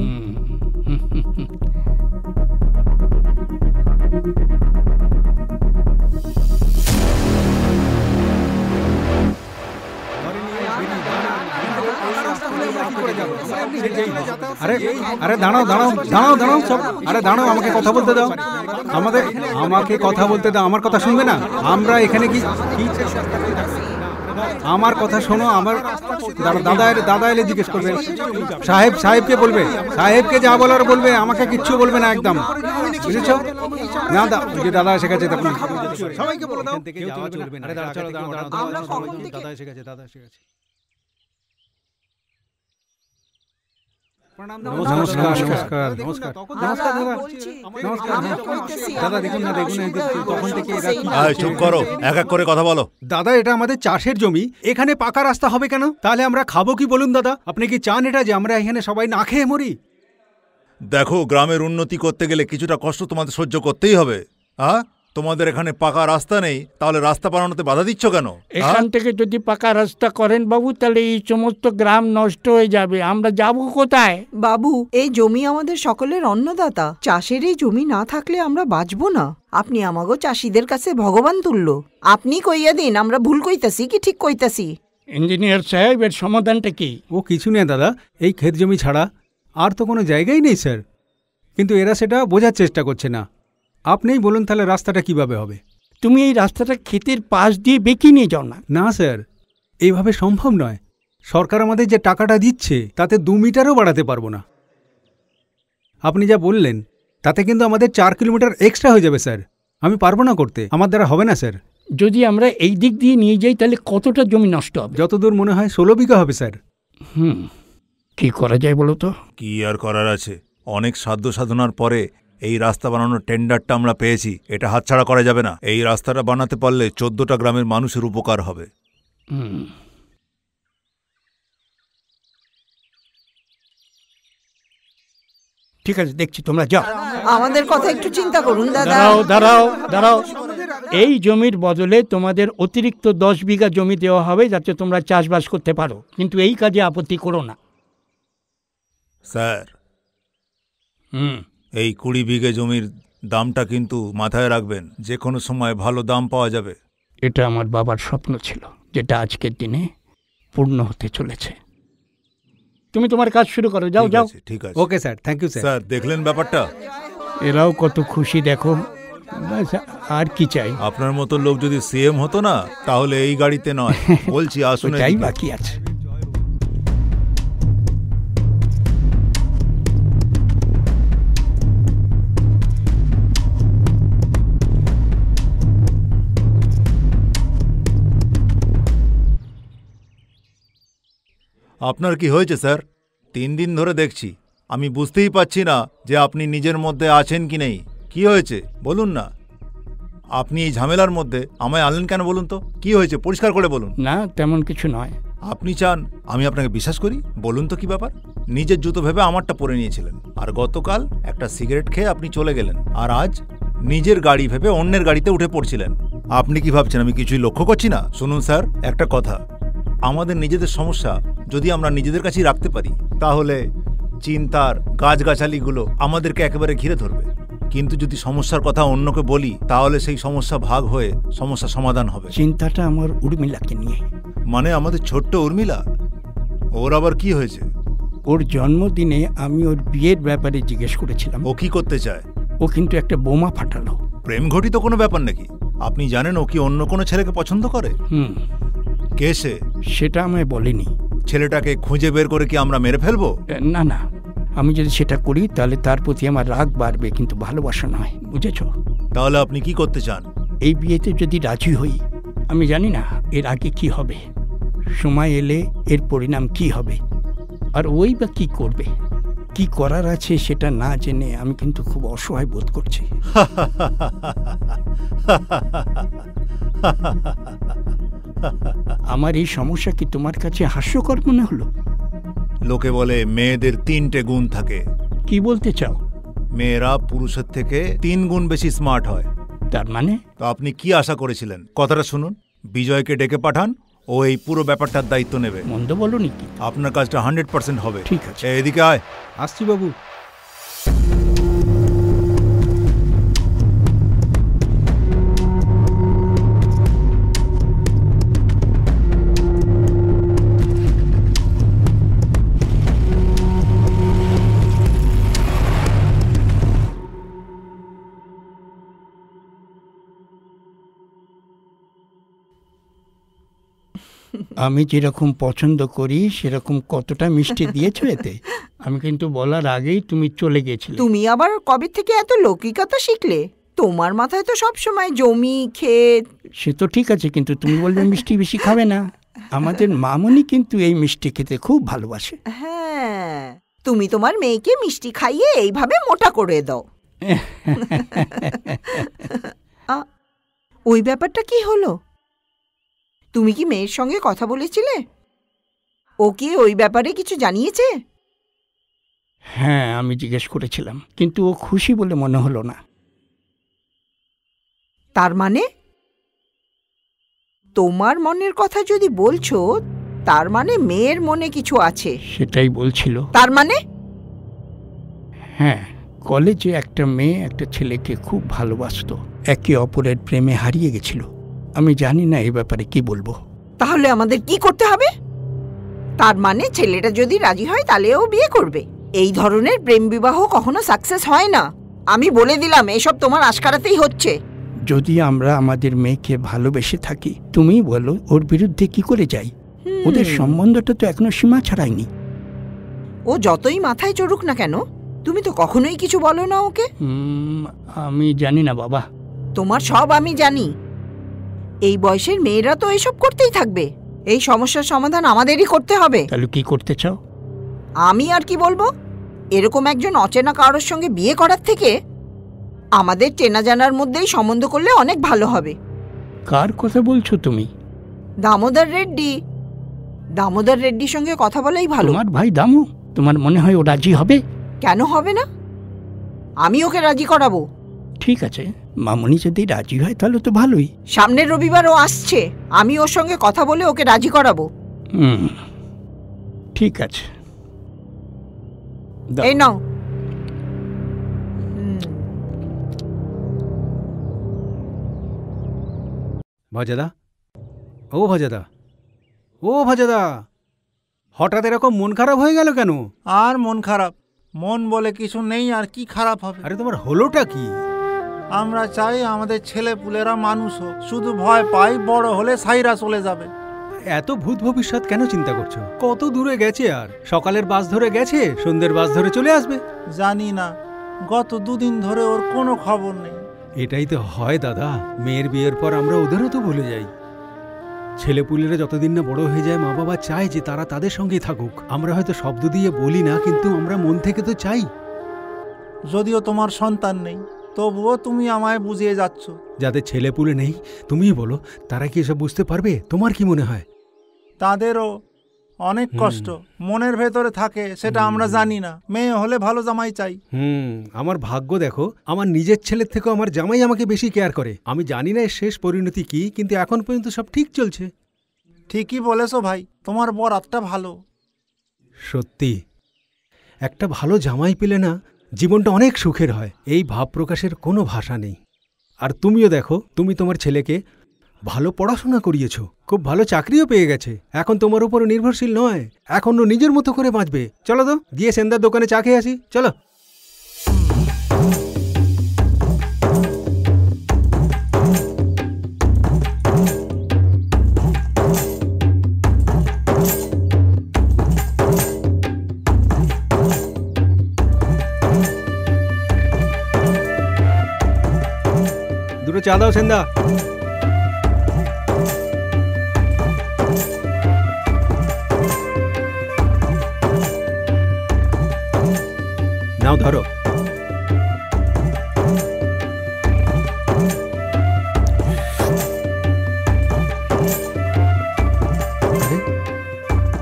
আরে আরে দাঁড়াও দাঁড়াও দাঁড়াও দাঁড়াও সব। আরে দাঁড়াও, আমাকে কথা বলতে দাও। আমাকে কথা বলতে দাও। আমার কথা শুনবে না? আমরা এখানে কি আমার কথা শোনো। আমার দাদা এলে জিজ্ঞেস করবে, সাহেবকে বলবে, সাহেবকে যা বলার বলবে, আমাকে কিচ্ছু বলবে না একদম, বুঝেছো? না দাদা এসে গেছে, তখন সবাইকে বলে দাও কেউ চলবে না। দাদা এসে গেছে, দাদা এসে গেছে। নমস্কার দাদা। দেখুন না, তখন থেকে চুপ করো, এক এক করে কথা বলো। দাদা, এটা আমাদের চাষের জমি, এখানে পাকা রাস্তা হবে কেন? তাহলে আমরা খাবো কি বলুন দাদা? আপনি কি চান এটা যে আমরা এখানে সবাই না খেয়ে মরি? দেখো, গ্রামের উন্নতি করতে গেলে কিছুটা কষ্ট তোমাদের সহ্য করতেই হবে। হ্যাঁ, তোমাদের এখানে পাকা রাস্তা নেই, তাহলে রাস্তা বানানোতে বাধা দিচ্ছ কেন? এখান থেকে যদি পাকা রাস্তা করেন বাবু, তাহলে এই সমস্ত গ্রাম নষ্ট হয়ে যাবে। আমরা যাব কোথায়? বাবু, এই জমি আমাদের সকলের অন্নদাতা। চাষের এই জমি না থাকলে আমরা বাঁচবো না। আপনি আমাগো চাষিদের কাছে ভগবান তুল্য। আপনি কইয়া দিন আমরা ভুল কইতাছি কি ঠিক কইতাছি। ইঞ্জিনিয়ার সাহেব, এর সমাধানটা কি? ও কিছু নেই দাদা, এই ক্ষেত জমি ছাড়া আর তো কোনো জায়গাই নেই স্যার, কিন্তু এরা সেটা বোঝার চেষ্টা করছে না। আপনিই বলুন তাহলে রাস্তাটা কিভাবে হবে? তুমি এই রাস্তাটা ক্ষেতের পাশ দিয়ে বেঁকে নিয়ে যাও না। না স্যার, এইভাবে সম্ভব নয়। সরকার আমাদের যে টাকাটা দিচ্ছে তাতে 2 মিটারও বাড়াতে পারবো না। আপনি যা বললেন তাতে কিন্তু আমাদের 4 কিলোমিটার এক্সট্রা হয়ে যাবে স্যার। আমি পারবো না করতে, আমার দ্বারা হবে না স্যার। যদি আমরা এই দিক দিয়ে নিয়ে যাই তাহলে কতটা জমি নষ্ট হবে? যতদূর মনে হয় 16 বিঘা হবে স্যার। কি করা যায় বলো তো? কি আর করার আছে, অনেক সাধ্য সাধনার পরে এই রাস্তা বানানোর টেন্ডারটা আমরা পেয়েছি। এটা হাতছাড়া করা যাবে না। এই রাস্তাটা বানাতে পারলে 14টা গ্রামের মানুষের উপকার হবে। ঠিক আছে, দেখছি, তোমরা যাও। আমাদের কথা একটু চিন্তা করুন দাদা। দাঁড়াও। এই জমির বদলে তোমাদের অতিরিক্ত 10 বিঘা জমি দেওয়া হবে যাতে তোমরা চাষবাস করতে পারো, কিন্তু এই কাজে আপত্তি করো না। স্যার, এই 20 বিঘে জমির দামটা কিন্তু মাথায় রাখবেন, যে কোনো সময় ভালো দাম পাওয়া যাবে। এটা আমার বাবার স্বপ্ন ছিল, যেটা আজকের দিনে পূর্ণ হতে চলেছে। তুমি তোমার কাজ শুরু করো, যাও। ঠিক আছে। Okay sir, thank you sir. Sir, দেখলেন ব্যাপারটা? এরাও কত খুশি দেখো, আর কি চাই? আপনার মতো লোক যদি সিএম হতো না, তাহলে এই গাড়িতে নয়, বলছি আসুন। এটাই বাকি আছে। আপনার কি হয়েছে স্যার? 3 দিন ধরে দেখছি, আমি বুঝতেই পারছি না যে আপনি নিজের মধ্যে আছেন কি নেই। কি হয়েছে বলুন না। আপনি এই ঝামেলার মধ্যে আমায় আনলেন কেন বলুন তো? কি হয়েছে পরিষ্কার করে বলুন। না, তেমন কিছু নয়। আপনি চান আমি আপনাকে বিশ্বাস করি? বলুন তো কি ব্যাপার? নিজের জুতো ভেবে আমারটা পরে নিয়েছিলেন, আর গতকাল একটা সিগারেট খেয়ে আপনি চলে গেলেন, আর আজ নিজের গাড়ি ভেবে অন্যের গাড়িতে উঠে পড়ছিলেন। আপনি কি ভাবছেন আমি কিছুই লক্ষ্য করছি না? শুনুন স্যার, একটা কথা, আমাদের নিজেদের সমস্যা যদি আমরা নিজেদের কাছেই রাখতে পারি, তাহলে চিন্তার গাছগাছালিগুলো আমাদেরকে একেবারে ঘিরে ধরবে। কিন্তু যদি সমস্যার কথা অন্যকে বলি, তাহলে সেই সমস্যা ভাগ হয়ে সমস্যা সমাধান হবে। চিন্তাটা আমার উর্মিলাকে নিয়ে। মানে আমাদের ছোট্ট উর্মিলা? ওর আবার কি হয়েছে? ওর জন্মদিনে আমি ওর বিয়ের ব্যাপারে জিজ্ঞেস করেছিলাম। ও কি করতে চায়? ও কিন্তু একটা বোমা ফাটালো। প্রেম ঘটিত কোনো ব্যাপার নাকি? আপনি জানেন ও কি অন্য কোনো ছেলেকে পছন্দ করে? কে সে? সেটা আমায় বলেনি। ছেলেটাকে খুঁজে বের করে কি আমরা মেরে ফেলবো? না, আমি যদি সেটা করি তাহলে তার প্রতি আমার রাগ বাড়বে, কিন্তু ভালোবাসা নয়, বুঝেছ? তাহলে আপনি কি করতে চান? এই বিয়েতে যদি রাজি হই, আমি জানি না এর আগে কি হবে, সময় এলে এর পরিণাম কি হবে, আর ওই বা কি করবে। কি করার আছে সেটা না জেনে আমি কিন্তু খুব অসহায় বোধ করছি। আমার এই সমস্যা কি তোমার কাছে হাস্যকর মনে হলো? লোকে বলে মেয়েদের 3টে গুণ থাকে। কি বলতে চাও? মেয়েরা পুরুষের থেকে 3 গুণ বেশি স্মার্ট হয়। তার মানে? তো আপনি কি আশা করেছিলেন? কথাটা শুনুন, বিজয়কে ডেকে পাঠান, ও এই পুরো ব্যাপারটার দায়িত্ব নেবে। মন্দ বলনি কি? আপনার কাজটা 100% হবে। ঠিক আছে, এদিকে আয়। আসছি বাবু। আমি যেরকম পছন্দ করি সেরকম কতটা মিষ্টি দিয়েছো এতে? আমি কিন্তু বলার আগেই তুমি চলে গেছিলে। তুমি আবার কবে থেকে এত লৌকিকতা শিখলে? তোমার মাথায় তো সব সময় জমি, ক্ষেত। সে তো ঠিক আছে, কিন্তু তুমি বলবে মিষ্টি বেশি খাবে না। আমাদের মামনি কিন্তু এই মিষ্টি খেতে খুব ভালোবাসে। হ্যাঁ, তুমি তোমার মেয়েকে মিষ্টি খাইয়ে এইভাবে মোটা করে দাও। ওই ব্যাপারটা কি হলো? তুমি কি মেয়ের সঙ্গে কথা বলেছিলে? ও কি ওই ব্যাপারে কিছু জানিয়েছে? হ্যাঁ, আমি জিজ্ঞেস করেছিলাম, কিন্তু ও খুশি বলে মনে হলো না। তার মানে তোমার মনের কথা যদি বলছো, তার মানে মেয়ের মনে কিছু আছে। সেটাই বলছিল। তার মানে? হ্যাঁ, কলেজে একটা মেয়ে একটা ছেলেকে খুব ভালোবাসতো, একে অপরের প্রেমে হারিয়ে গেছিল। আমি জানি না এই ব্যাপারে কি বলবো। তাহলে আমাদের কি করতে হবে? তার মানে ছেলেটা যদি রাজি হয় তাহলে ও বিয়ে করবে। এই ধরনের প্রেম বিবাহ কখনো সাকসেস হয় না। আমি বলে দিলাম, এসব তোমার আশকারাতেই হচ্ছে। যদি আমরা আমাদের মেয়েকে ভালোবেসে থাকি, তুমি বলো ওর বিরুদ্ধে কি করে যাই? ওদের সম্বন্ধটা তো এখনো সীমা ছাড়ায়নি। ও যতই মাথায় চড়ুক না কেন, তুমি তো কখনোই কিছু বলো না ওকে। আমি জানি না বাবা। তোমার সব আমি জানি। এই বয়সের মেয়েরা তো এসব করতেই থাকবে। এই সমস্যার সমাধান আমাদেরই করতে হবে। তাহলে কি করতে চাও? আমি আর কি বলবো, এরকম একজন অচেনা কারোর সঙ্গে বিয়ে করার থেকে আমাদের চেনা জানার মধ্যেই সম্বন্ধ করলে অনেক ভালো হবে। কার কথা বলছো তুমি? দামোদর রেড্ডি। দামোদর রেড্ডির সঙ্গে কথা বলাই ভালো। তোমার ভাই দামু? তোমার মনে হয় ও রাজি হবে? কেন হবে না? আমি ওকে রাজি করাবো। ঠিক আছে, মামনি যদি রাজি হয় তাহলে তো ভালোই। সামনের রবিবার ও আসছে, আমি ওর সঙ্গে কথা বলে ওকে রাজি করাবো। ঠিক আছে, এই নাও। ভাজাদা, ও ভাজাদা, ও ভাজাদা, হঠাৎ এরকম মন খারাপ হয়ে গেল কেন? আর মন খারাপ? মন বলে কিছু নেই, আর কি খারাপ হবে? আরে তোমার হলোটা কি? আমরা চাই আমাদের ছেলে পুলেরা মানুষ হোক, শুধু ভয় পাই বড় হলে সাইরা চলে যাবে। এত ভূত ভবিষ্যৎ কেন চিন্তা করছো? কত দূরে গেছে, আর সকালের বাস ধরে গেছে, সন্ধ্যের বাস ধরে চলে আসবে। জানি না, গত দুদিন ধরে ওর কোনো খবর নেই। এটাই তো হয় দাদা, মেয়ের বিয়ের পর আমরা ওদেরও তো ভুলে যাই। ছেলেপুলেরা যতদিন না বড় হয়ে যায়, মা বাবা চায় যে তারা তাদের সঙ্গেই থাকুক। আমরা হয়তো শব্দ দিয়ে বলি না, কিন্তু আমরা মন থেকে তো চাই। যদিও তোমার সন্তান নেই, তবুও তুমি আমায় বুঝিয়ে যাচ্ছ। যাদের ছেলেপুলে নেই, তুমিই বলো, তারা কি এসব বুঝতে পারবে? তোমার কি মনে হয়? তাদেরও অনেক কষ্ট মনের ভেতরে থাকে, সেটা আমরা জানি না। মেয়ে হলে ভালো জামাই চাই। আমার ভাগ্য দেখো, আমার নিজের ছেলের থেকেও আমার জামাই আমাকে বেশি কেয়ার করে। আমি জানি না এর শেষ পরিণতি কি, কিন্তু এখন পর্যন্ত সব ঠিক চলছে। ঠিকই বলেছো ভাই, তোমার বরাতটা ভালো। সত্যি, একটা ভালো জামাই পেলে না জীবনটা অনেক সুখের হয়। এই ভাব প্রকাশের কোনো ভাষা নেই। আর তুমিও দেখো, তুমি তোমার ছেলেকে ভালো পড়াশোনা করিয়েছো, খুব ভালো চাকরিও পেয়ে গেছে। এখন তোমার উপর নির্ভরশীল নয়, এখন ও নিজের মতো করে বাঁচবে। চলো তো গিয়ে সেন্দার দোকানে চা খেয়ে আসি, চলো। দুটো চা দাও সেন্দা। নাও ধরো।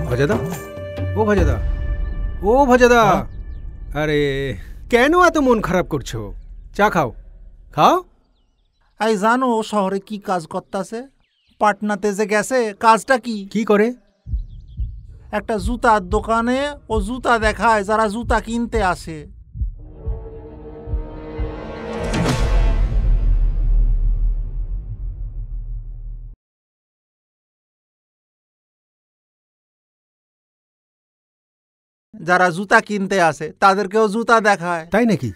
ভজাদা, ও ভজাদা, ও ভজাদা, আরে কেন এত মন খারাপ করছো? চা খাও, খাও। এই জানো ও শহরে কি কাজ করতেছে? পাটনাতে যে গেছে, কাজটা কি? কি করে? একটা জুতার দোকানে ও জুতা দেখায় যারা জুতা কিনতে আসে। যারা জুতা কিনতে আসে তাদেরকেও জুতা দেখায়। তাই নাকি?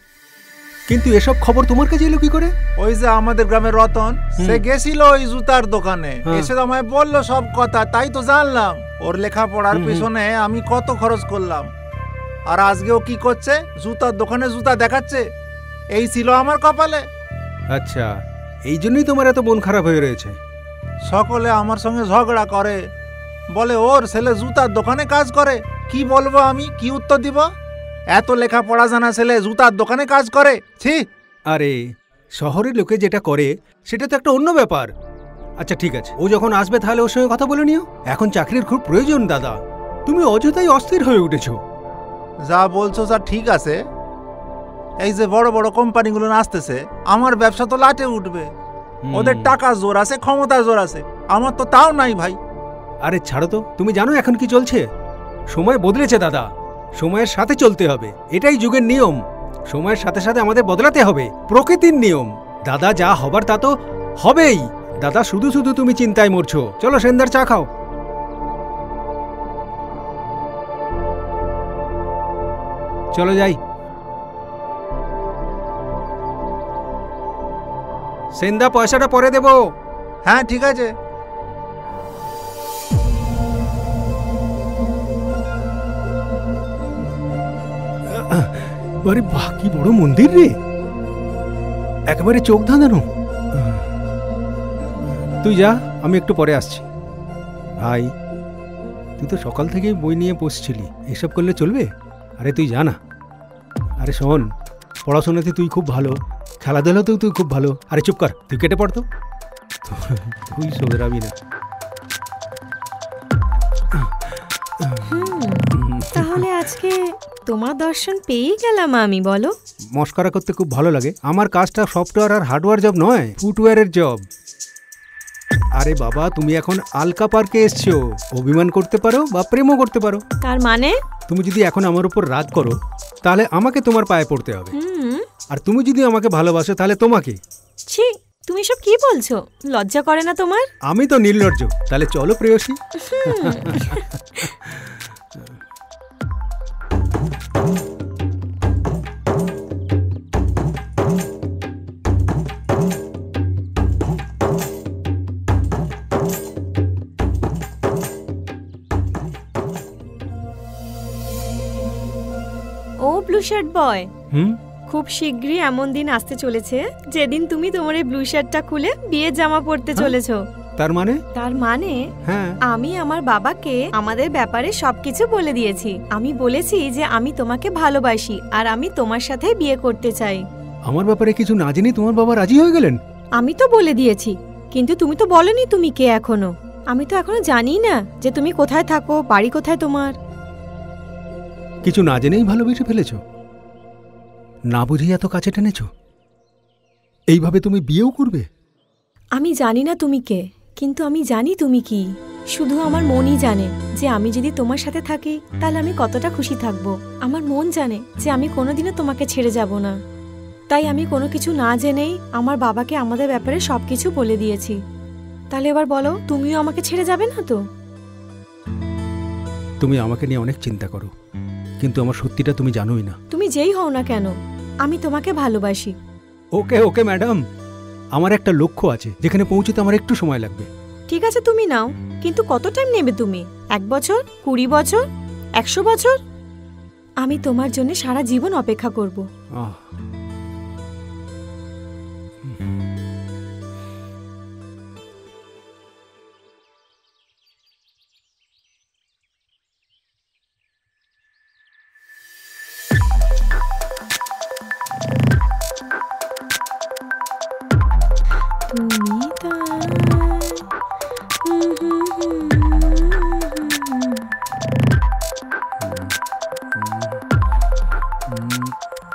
কিন্তু এসব খবর তোমার কাছে এলো কি করে? ওই যে আমাদের গ্রামের রতন, সে গেছিল ওই জুতার দোকানে, এসে আমায় বললো সব কথা, তাই তো জানলাম। ওর লেখাপড়ার পিছনে আমি কত খরচ করলাম, আর আজকেও কি করছে? জুতার দোকানে জুতা দেখাচ্ছে। এই ছিল আমার কপালে। আচ্ছা, এই জন্যই তোমার এত মন খারাপ হয়ে রয়েছে। সকলে আমার সঙ্গে ঝগড়া করে, বলে ওর ছেলে জুতার দোকানে কাজ করে। কি বলবো আমি, কি উত্তর দিব? এত লেখাপড়া জানা ছেলে জুতার দোকানে কাজ করে? ছি! আরে শহরের লোকে যেটা করে সেটা তো একটা অন্য ব্যাপার। আচ্ছা ঠিক আছে, ও যখন আসবে তাহলে ওর সঙ্গে কথা বলে নিও। এখন চাকরির খুব প্রয়োজন দাদা, তুমি অযথাই অস্থির হয়ে উঠেছো। যা বলছো স্যার ঠিক আছে, এই যে বড় বড় কোম্পানিগুলো আসতেছে, আমার ব্যবসা তো লাটে উঠবে। ওদের টাকা জোর আছে, ক্ষমতা জোর আছে, আমার তো তাও নাই ভাই। আরে ছাড়ো তো, তুমি জানো এখন কি চলছে? সময় বদলেছে দাদা, সময়ের সাথে চলতে হবে, এটাই যুগের নিয়ম। সময়ের সাথে সাথে আমাদের বদলাতে হবে, প্রকৃতির নিয়ম। দাদা, যা হবার তা তো হবেই। দাদা, শুধু শুধু তুমি চিন্তায় মরছো। চলো সেন্দার চা খাও। চলো যাই। সেন্দা, পয়সাটা পরে দেবো। হ্যাঁ ঠিক আছে। আরে বাহ, কি বড় মন্দির রে, একেবারে চোখ ধাঁধানো। তুই যা, আমি একটু পরে আসছি। ভাই, তুই তো সকাল থেকেই বই নিয়ে বসছিলি, এসব করলে চলবে? আরে তুই যা না। আরে শোন, পড়াশোনাতে তুই খুব ভালো, খেলাধুলাতেও তুই খুব ভালো। আরে চুপ কর, তুই কেটে পড়তো, তুই শোধরাবি না। তাহলে আজকে তোমার দর্শন পেয়েই গেলাম আমি, বলো? মস্করা করতে খুব ভালো লাগে। আমার কাজটা সফটওয়্যার আর হার্ডওয়্যার জব নয়, ফুটওয়্যারের জব। আরে বাবা, তুমি এখন আলকা পার্কে এসছো, অভিমান করতে পারো বা প্রেমও করতে পারো। তার মানে? তুমি যদি এখন আমার উপর রাগ করো, তাহলে আমাকে তোমার পায়ে পড়তে হবে। আর তুমি যদি আমাকে ভালোবাসো, তাহলে তোমাকে। ছি, তুমি সব কি বলছো? লজ্জা করে না তোমার? আমি তো নির্লজ্জ। তাহলে চলো প্রেয়সী। ও ব্লু শার্ট বয়, হুম, খুব শীঘ্রই এমন দিন আসতে চলেছে যেদিন তুমি তোমার এই ব্লু শার্টটা খুলে বিয়ের জামা পরতে চলেছো। তার মানে? তার মানে হ্যাঁ, আমি আমার বাবাকে আমাদের ব্যাপারে সবকিছু বলে দিয়েছি। আমি বলেছি যে আমি তোমাকে ভালোবাসি আর আমি তোমার সাথে বিয়ে করতে চাই। আমার ব্যাপারে কিছু না জেনে তোমার বাবা রাজি হয়ে গেলেন? আমি তো বলে দিয়েছি, কিন্তু তুমি তো বলনি তুমি কে এখনো। আমি তো এখনো জানি না যে তুমি কোথায় থাকো, বাড়ি কোথায় তোমার। কিছু না জেনেই ভালোবেসে ফেলেছো, না বুঝেই এত কাছে টেনেছো। এইভাবে তুমি বিয়েও করবে? আমি জানি না তুমি কে, কিন্তু আমি জানি তুমি কি। শুধু আমার মনই জানে যে আমি যদি তোমার সাথে থাকি তাহলে আমি কতটা খুশি থাকবো। আমার মন জানে যে আমি কোনোদিনও তোমাকে ছেড়ে যাব না। তাই আমি কোনো কিছু না জেনেই আমার বাবাকে আমাদের ব্যাপারে সবকিছু বলে দিয়েছি। তাহলে এবার বলো, তুমিও আমাকে ছেড়ে যাবে না তো? তুমি আমাকে নিয়ে অনেক চিন্তা করো, কিন্তু আমার সত্যিটা তুমি জানোই না। তুমি যেই হও না কেন, আমি তোমাকে ভালোবাসি। ওকে ওকে ম্যাডাম, আমার একটা লক্ষ্য আছে, যেখানে পৌঁছতে আমার একটু সময় লাগবে। ঠিক আছে, তুমি নাও, কিন্তু কত টাইম নেবে তুমি? 1 বছর, 20 বছর, 100 বছর? আমি তোমার জন্য সারা জীবন অপেক্ষা করব।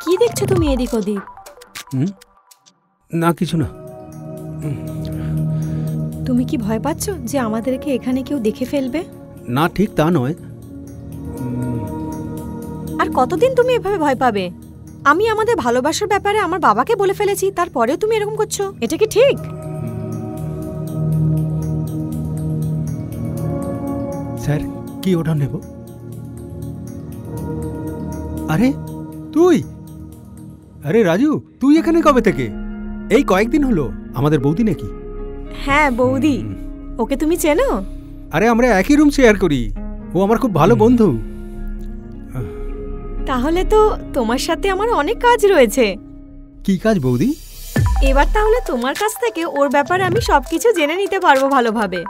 কি দেখছো তুমি এদিক ওদিক? না, কিছু না। তুমি কি ভয় পাচ্ছ যে আমাদেরকে এখানে কেউ দেখে ফেলবে? না, ঠিক তা নয়। আর কতদিন তুমি এভাবে ভয় পাবে? আমি আমাদের ভালোবাসার ব্যাপারে আমার বাবাকে বলে ফেলেছি, তারপরেও তুমি এরকম করছো, এটা কি ঠিক? স্যার, কি অর্ডার নেব? আরে তুই, আরে রাজু, তুই এখানে কবে থেকে? এই কয়েকদিন হলো। আমাদের বৌদি নাকি? হ্যাঁ, বৌদি। ওকে তুমি চেনো? আরে আমরা একই রুম শেয়ার করি, ও আমার খুব ভালো বন্ধু। তাহলে তো তোমার সাথে আমার অনেক কাজ রয়েছে। কি কাজ বৌদি? এবার তাহলে তোমার কাছ থেকে ওর ব্যাপারে আমি সবকিছু জেনে নিতে পারবো ভালোভাবে।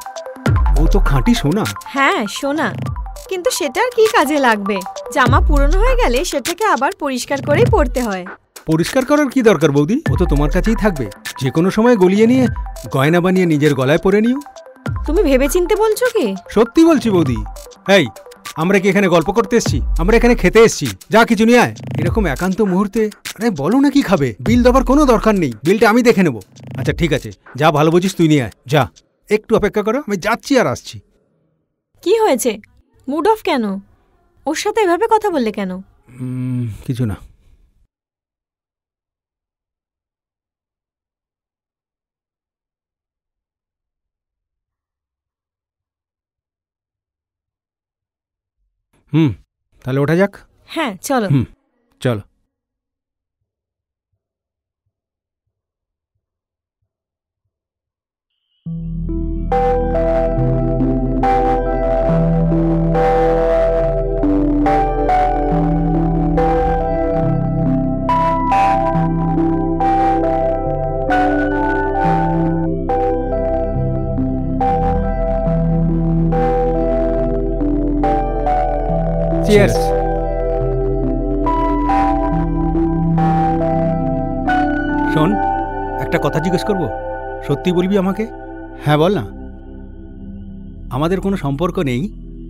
ও তো খাঁটি সোনা। হ্যাঁ, সোনা। কিন্তু সেটার কি কাজে লাগবে? জামা পুরনো হয়ে গেলে সেটাকে আবার পরিষ্কার করেই পরতে হয়। পরিষ্কার করার কি দরকার বৌদি? ও তো তোমার কাছেই থাকবে, যে কোনো সময় গলিয়ে নিয়ে গয়না বানিয়ে নিজের গলায় পরে নিও। তুমি ভেবেচিন্তে বলছো কি? সত্যি বলছি বৌদি। এই, আমরা কি এখানে গল্প করতে এসছি? আমরা এখানে খেতে এসছি। যা কিছু নিয়ে আয়। এরকম একান্ত মুহূর্তে আরে বলো না কি খাবে? বিল দেওয়ার কোনো দরকার নেই, বিলটা আমি দেখে নেব। আচ্ছা ঠিক আছে, যা ভালো বুঝিস তুই নিয়ে আয়। যা, একটু অপেক্ষা করো, আমি যাচ্ছি আর আসছি। কি হয়েছে? মুড অফ কেন? ওর সাথে এভাবে কথা বললে কেন? কিছু না। তাহলে ওঠা যাক। হ্যাঁ, চলো। চলো। Cheers. শোন, একটা কথা জিজ্ঞেস করব, সত্যি বলবি আমাকে? হ্যাঁ বল না। আমাদের কোনো সম্পর্ক নেই,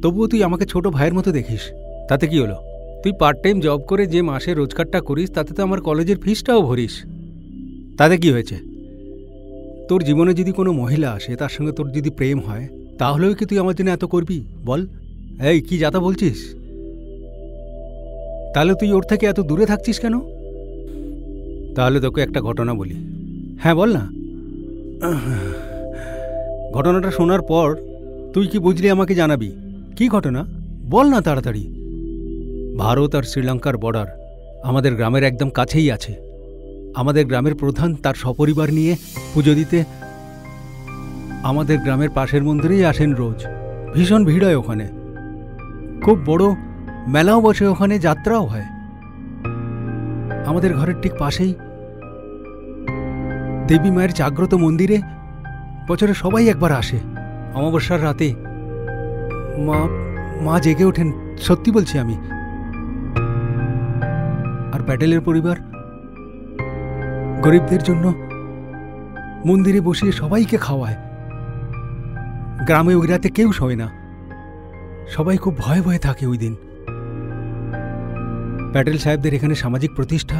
তবুও তুই আমাকে ছোট ভাইয়ের মতো দেখিস। তাতে কি হলো? তুই পার্ট টাইম জব করে যে মাসে রোজগারটা করিস তাতে তো আমার কলেজের ফিসটাও ভরিস। তাতে কি হয়েছে? তোর জীবনে যদি কোনো মহিলা আসে, তার সঙ্গে তোর যদি প্রেম হয়, তাহলেও কি তুই আমার জন্য এত করবি বল? এই কি যাতা বলছিস? তাহলে তুই ওর থেকে এত দূরে থাকছিস কেন? তাহলে তোকে একটা ঘটনা বলি। হ্যাঁ বল না। ঘটনাটা শোনার পর তুই কি বুঝলি আমাকে জানাবি। কি ঘটনা বল না তাড়াতাড়ি। ভারত আর শ্রীলঙ্কার বর্ডার আমাদের গ্রামের একদম কাছেই আছে। আমাদের গ্রামের প্রধান তার সপরিবার নিয়ে পুজো দিতে আমাদের গ্রামের পাশের মন্দিরেই আসেন রোজ। ভীষণ ভিড় হয় ওখানে, খুব বড় মেলাও বসে ওখানে, যাত্রাও হয়। আমাদের ঘরের ঠিক পাশেই দেবী মায়ের জাগ্রত মন্দিরে বছরে সবাই একবার আসে। অমাবস্যার রাতে মা জেগে ওঠেন, সত্যি বলছি আমি। আর প্যাটেলের পরিবার গরিবদের জন্য মন্দিরে বসিয়ে সবাইকে খাওয়ায়। গ্রামে ওই রাতে কেউ শোয় না, সবাই খুব ভয়ে ভয়ে থাকে ওই দিন। প্যাটেল সাহেবদের এখানে সামাজিক প্রতিষ্ঠা,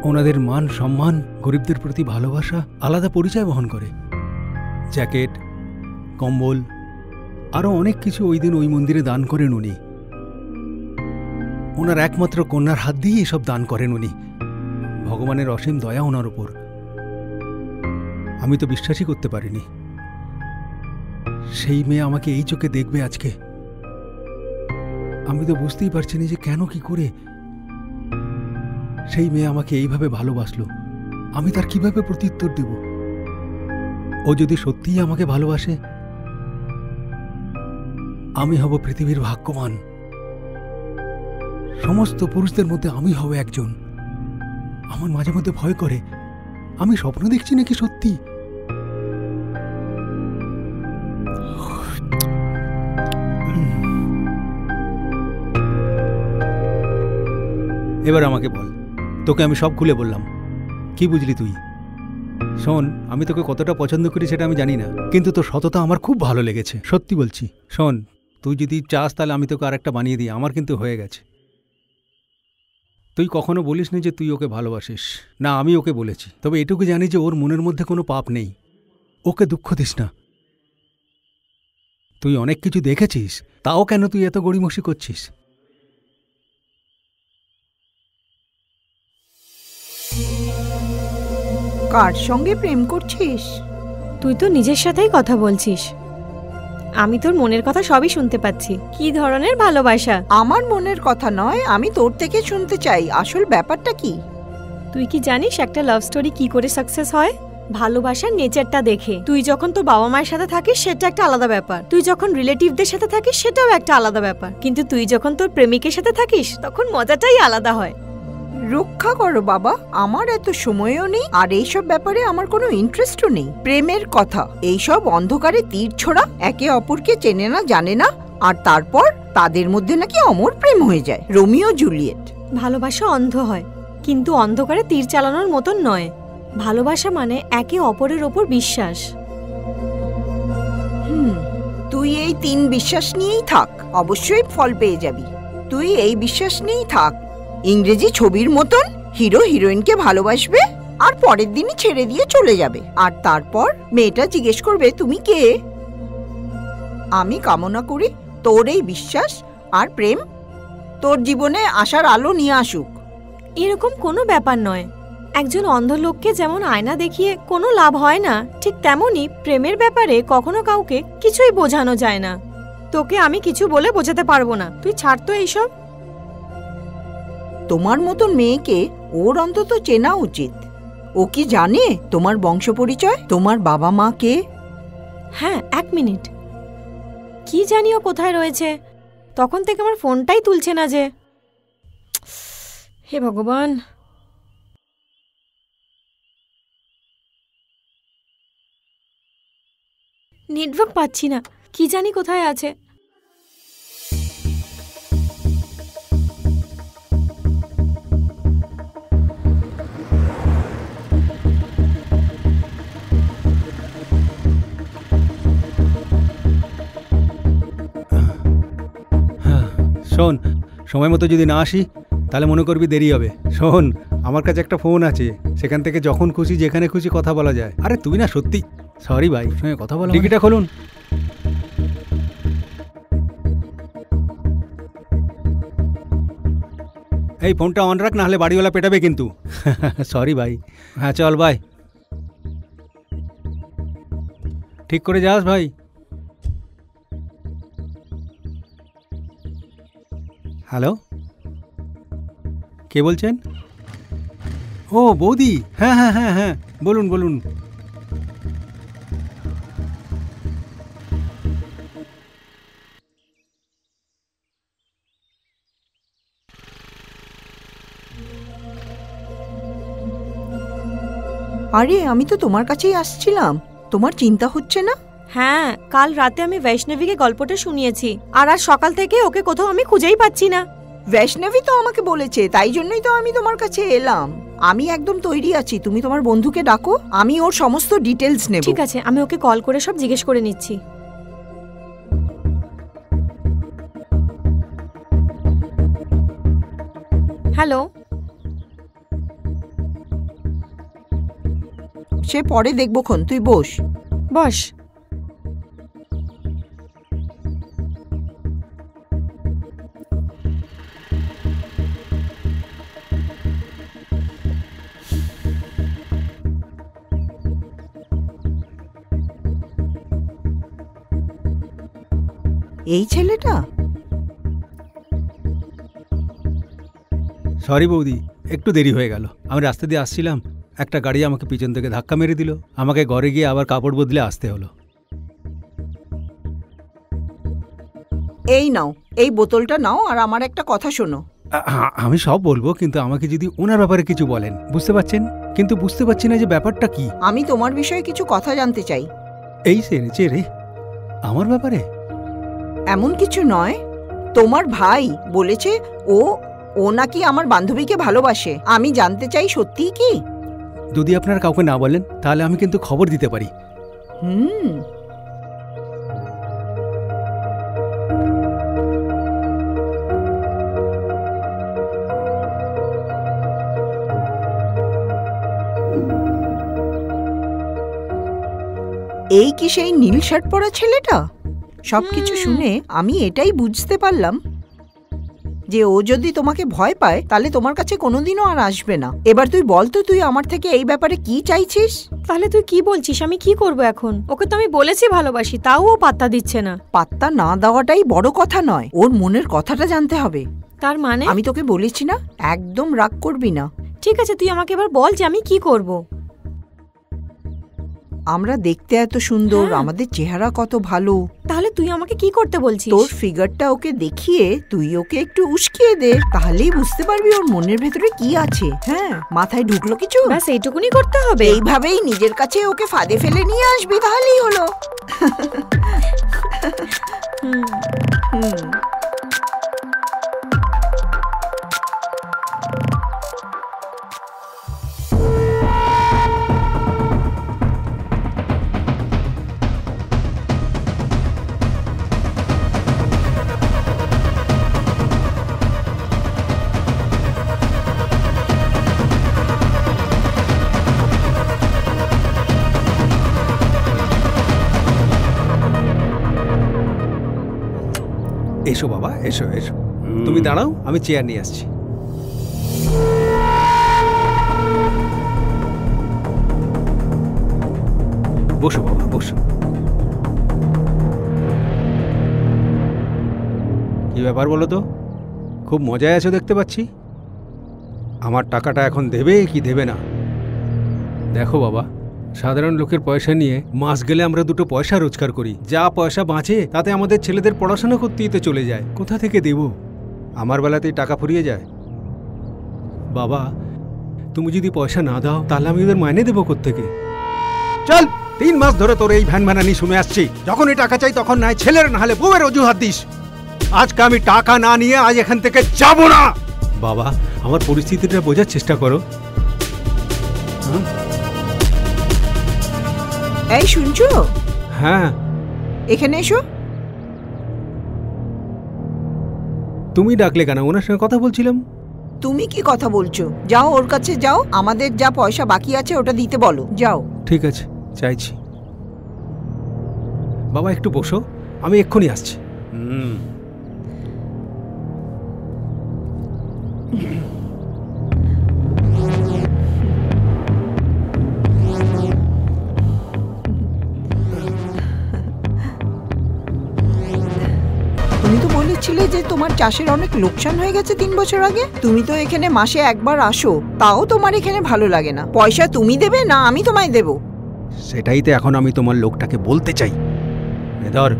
ওনাদের মান সম্মান, গরিবদের প্রতি ভালোবাসা আলাদা পরিচয় বহন করে। জ্যাকেট, কম্বল, আরও অনেক কিছু ওই দিন ওই মন্দিরে দান করেন উনি। ওনার একমাত্র কন্যার হাত দিয়ে এসব দান করেন উনি। ভগবানের অসীম দয়া ওনার ওপর। আমি তো বিশ্বাসই করতে পারিনি সেই মেয়ে আমাকে এই চোখে দেখবে আজকে। আমি তো বুঝতেই পারছি না যে কেন, কি করে সেই মেয়ে আমাকে এইভাবে ভালোবাসলো। আমি তার কিভাবে প্রত্যুত্তর দেব? ও যদি সত্যিই আমাকে ভালোবাসে, আমি হব পৃথিবীর ভাগ্যবান। সমস্ত পুরুষদের মধ্যে আমি হব একজন। আমার মাঝে মধ্যে ভয় করে, আমি স্বপ্ন দেখছি নাকি সত্যি। এবার আমাকে বল, তোকে আমি সব খুলে বললাম, কি বুঝলি তুই? শোন, আমি তোকে কতটা পছন্দ করি সেটা আমি জানি না, কিন্তু তোর সততা আমার খুব ভালো লেগেছে, সত্যি বলছি। শোন, তুই যদি চাস তাহলে আমি তোকে আরেকটা বানিয়ে দিই, আমার কিন্তু হয়ে গেছে। তুই কখনো বলিস নি যে তুই ওকে ভালোবাসিস। না, আমি ওকে বলেছি, তবে এটুকু জানি যে ওর মনের মধ্যে কোনো পাপ নেই। ওকে দুঃখ দিস না। তুই অনেক কিছু দেখেছিস, তাও কেন তুই এত গড়িমসি করছিস? কার সঙ্গে প্রেম করছিস? তুই তো নিজের সাথেই কথা বলছিস। আমি তোর মনের কথা সবই শুনতে পাচ্ছি। কি ধরনের ভালোবাসা? আমার মনের কথা নয়, আমি তোর থেকে শুনতে চাই আসল ব্যাপারটা কি। তুই কি জানিস একটা লাভ স্টোরি কি করে সাকসেস হয়? ভালোবাসার নেচারটা দেখে। তুই যখন তোর বাবা মায়ের সাথে থাকিস সেটা একটা আলাদা ব্যাপার, তুই যখন রিলেটিভদের সাথে থাকিস সেটাও একটা আলাদা ব্যাপার, কিন্তু তুই যখন তোর প্রেমিকের সাথে থাকিস তখন মজাটাই আলাদা হয়। রক্ষা করো বাবা, আমার এত সময়ও নেই, আর এইসব ব্যাপারে আমার কোনো ইন্টারেস্টও নেই। প্রেমের কথা, এইসব অন্ধকারে তীর ছোড়া, একে অপরকে চেনে না জানে না, আর তারপর তাদের মধ্যে নাকি অমর প্রেম হয়ে যায়, রোমিও জুলিয়েট। ভালোবাসা অন্ধ হয়, কিন্তু অন্ধকারে তীর চালানোর মতন নয়। ভালোবাসা মানে একে অপরের ওপর বিশ্বাস। তুই এই 3 বিশ্বাস নিয়েই থাক, অবশ্যই ফল পেয়ে যাবি। তুই এই বিশ্বাস নিয়েই থাক, ইংরেজি ছবির মতন হিরো হিরোইনকে ভালোবাসবে আর পরের দিনই ছেড়ে দিয়ে চলে যাবে, আর তারপর মেয়েটা জিজ্ঞেস করবে তুমি কে। আমি কামনা করি তোর এই বিশ্বাস আর প্রেম তোর জীবনে আশার আলো নিয়ে আসুক। এরকম কোনো ব্যাপার নয়। একজন অন্ধ লোককে যেমন আয়না দেখিয়ে কোনো লাভ হয় না, ঠিক তেমনই প্রেমের ব্যাপারে কখনো কাউকে কিছুই বোঝানো যায় না। তোকে আমি কিছু বলে বোঝাতে পারবো না, তুই ছাড় তো এইসব। তোমার মতন মেয়েকে ওর অন্তত চেনা উচিত। ও কি জানে তোমার বংশ পরিচয়, তোমার বাবা মা কে? হ্যাঁ, 1 মিনিট। কি জানি ও কোথায় রয়েছে, তখন থেকে আমার ফোনটাই তুলছে না যে। হে ভগবান। নেটওয়ার্ক পাচ্ছি না, কি জানি কোথায় আছে। শোন, সময় মতো যদি না আসি তাহলে মনে করবি দেরি হবে। শোন, আমার কাছে একটা ফোন আছে, সেখান থেকে যখন খুশি যেখানে খুশি কথা বলা যায়। আরে তুই না সত্যি সরি ভাই, সঙ্গে কথা বলা। টিকিটটা খুলুন। এই ফোনটা অন রাখ, না হলে বাড়িওয়ালা পেটাবে কিন্তু। সরি ভাই। হ্যাঁ চল ভাই, ঠিক করে যাস ভাই। হ্যালো, কে বলছেন? ও বৌদি, হ্যাঁ হ্যাঁ হ্যাঁ হ্যাঁ, বলুন বলুন। আরে আমি তো তোমার কাছেই আসছিলাম, তোমার চিন্তা হচ্ছে না? হ্যাঁ, কাল রাতে আমি বৈষ্ণবীকে গল্পটা শুনিয়েছি, আর আজ সকাল থেকে ওকে কোথাও আমি খুঁজেই পাচ্ছি না। বৈষ্ণবী তো আমাকে বলেছে, তাই জন্যই তো আমি তোমার কাছে এলাম। আমি একদম তৈরি আছি, তুমি তোমার বন্ধুকে ডাকো, আমি ওর সমস্ত ডিটেলস নেব। ঠিক আছে, আমি ওকে কল করে সব জিজ্ঞেস করে নিচ্ছি। হ্যালো। সে পরে দেখবোক্ষণ, তুই বস। বস। এই ছেলেটা? সরি বৌদি, একটু দেরি হয়ে গেল। আমি রাস্তা দিয়ে আসছিলাম, একটা গাড়ি আমাকে পিছন থেকে ধাক্কা মেরে দিল। আমাকে ঘরে গিয়ে আবার কাপড় বদলে আসতে হলো। এই নাও, এই বোতলটা নাও, আর আমার একটা কথা শোনো। আমি সব বলবো, কিন্তু আমাকে যদি ওনার ব্যাপারে কিছু বলেন। বুঝতে পারছেন? কিন্তু বুঝতে পারছি না যে ব্যাপারটা কি। আমি তোমার বিষয়ে কিছু কথা জানতে চাই। এই সেরেছে রে আমার ব্যাপারে? এমন কিছু নয়, তোমার ভাই বলেছে ও নাকি আমার বান্ধবীকে ভালোবাসে। আমি জানতে চাই সত্যিই কি? যদি আপনারা কাউকে না বলেন তাহলে আমি কিন্তু খবর দিতে পারি। এই কি সেই নীল শার্ট পরা ছেলেটা? সবকিছু শুনে আমি এটাই বুঝতে পারলাম যে ও যদি তোমাকে ভয় পায় তাহলে তোমার কাছে কোনোদিনও আর আসবে না। এবার তুই বল তো, তুই আমার থেকে এই ব্যাপারে কি চাইছিস? তাহলে তুই কি বলছিস? আমি কি করব এখন? ওকে তো আমি বলেছি ভালোবাসি, তাও ও পাত্তা দিচ্ছে না। পাত্তা না দেওয়াটাই বড় কথা নয়, ওর মনের কথাটা জানতে হবে। তার মানে? আমি তোকে বলেছি না, একদম রাগ করবি না। ঠিক আছে, তুই আমাকে এবার বল যে আমি কি করব। আমরা দেখতে এত সুন্দর, আমাদের চেহারা কত ভালো। তাহলে তুই আমাকে কি করতে বলছিস? তোর ফিগারটা ওকে দেখিয়ে তুই ওকে একটু উস্কিয়ে দে, তাহলেই বুঝতে পারবি ওর মনের ভেতরে কি আছে। হ্যাঁ, মাথায় ঢুকলো কিছু? ব্যাস এইটুকুনি করতে হবে। এইভাবেই নিজের কাছে ওকে ফাঁদে ফেলে নিয়ে আসবি, তাহলেই হলো। এসো বাবা, এসো এসো। তুমি দাঁড়াও, আমি চেয়ার নিয়ে আসছি। বসো বাবা, বসো। কি ব্যাপার বলো তো? খুব মজায় আছো দেখতে পাচ্ছি। আমার টাকাটা এখন দেবে কি দেবে না? দেখো বাবা, সাধারণ লোকের পয়সা নিয়ে মাস গেলে আমরা দুটো পয়সা রোজগার করি। যা পয়সা বাঁচে তাতে আমাদের ছেলেদের পড়াশোনা করতেই তো চলে যায়। কোথা থেকে দেব? আমার বেলাতেই টাকা ফুরিয়ে যায়। বাবা, তুমি যদি পয়সা না দাও তাহলে আমি ওদের মাইনে দেবো কোত্থেকে? চল, 3 মাস ধরে তোর এই ভ্যান ভ্যানানি শুনে আসছি। যখনই টাকা চাই তখন নাই ছেলের না হলে বউয়ের অজুহাত দিস। আজকে আমি টাকা না নিয়ে আজ এখান থেকে যাব না। বাবা, আমার পরিস্থিতিটা বোঝার চেষ্টা করো। এই শুনছো? হ্যাঁ, এখানে এসো। তুমি ডাকলে কেন? ওনার সঙ্গে কথা বলছিলাম। তুমি কি কথা বলছো? যাও ওর কাছে যাও, আমাদের যা পয়সা বাকি আছে ওটা দিতে বলো, যাও। ঠিক আছে, চাইছি। বাবা একটু বসো, আমি এক্ষুনি আসছি। তুমি তো বলেছিলে যে তোমার চাষের অনেক লোকসান হয়ে গেছে 3 বছর আগে। তুমি তো এখানে মাসে একবার আসো, তাও তোমার এখানে ভালো লাগে না। পয়সা তুমি দেবে না আমি তোমায় দেব? সেটাই তো এখন আমি তোমার লোকটাকে বলতে চাই। ধর।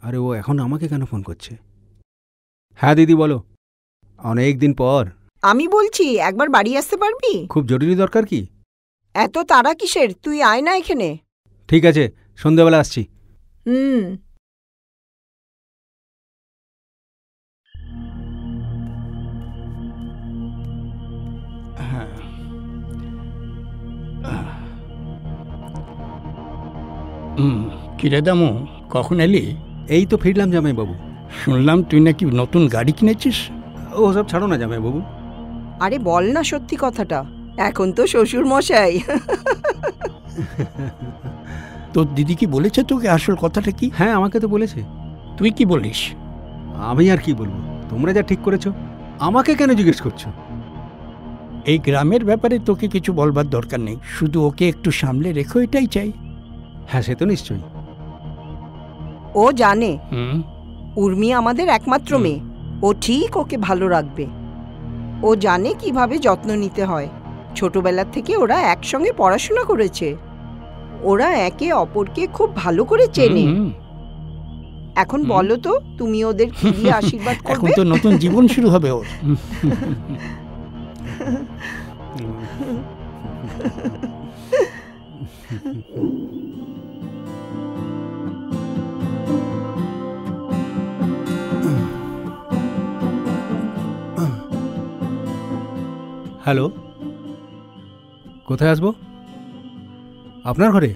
আরে ও এখন আমাকে কেন ফোন করছে? হ্যাঁ দিদি বলো। অনেক দিন পর। আমি বলছি একবার বাড়ি আসতে পারবি? খুব জরুরি দরকার কি? এত তাড়া কিসের? তুই আয় না এখানে। ঠিক আছে, সন্ধ্যাবেলা আসছি। কিরে দামু, কখন এলি? এই তো ফিরলাম জামাইবাবু। শুনলাম তুই নাকি নতুন গাড়ি কিনেছিস। ও সব ছাড়ো না জামাইবাবু। আরে বল না সত্যি কথাটা, এখন তো শ্বশুর মশাই। তোর দিদি কি বলেছে তোকে আসল কথাটা কি? হ্যাঁ আমাকে তো বলেছে। তুই কি বলিস? আমি আর কি বলবো, তোমরা যা ঠিক করেছো। আমাকে কেন জিজ্ঞেস করছো? এই গ্রামের ব্যাপারে তোকে কিছু বলবার দরকার নেই, শুধু ওকে একটু সামলে রেখো, এটাই চাই। হ্যাঁ সে তো নিশ্চয়ই। ও জানে উর্মি আমাদের একমাত্র মেয়ে, ও ঠিক ওকে ভালো রাখবে। ও জানে কিভাবে যত্ন নিতে হয়। ছোটবেলা থেকে ওরা একসঙ্গে পড়াশোনা করেছে, ওরা একে অপরকে খুব ভালো করে চেনে। এখন বলো তো তুমি ওদের কি দিয়ে আশীর্বাদ করবে? এখন তো নতুন জীবন শুরু হবে ওর। হ্যালো, কোথায় আসবো? আপনার ঘরে?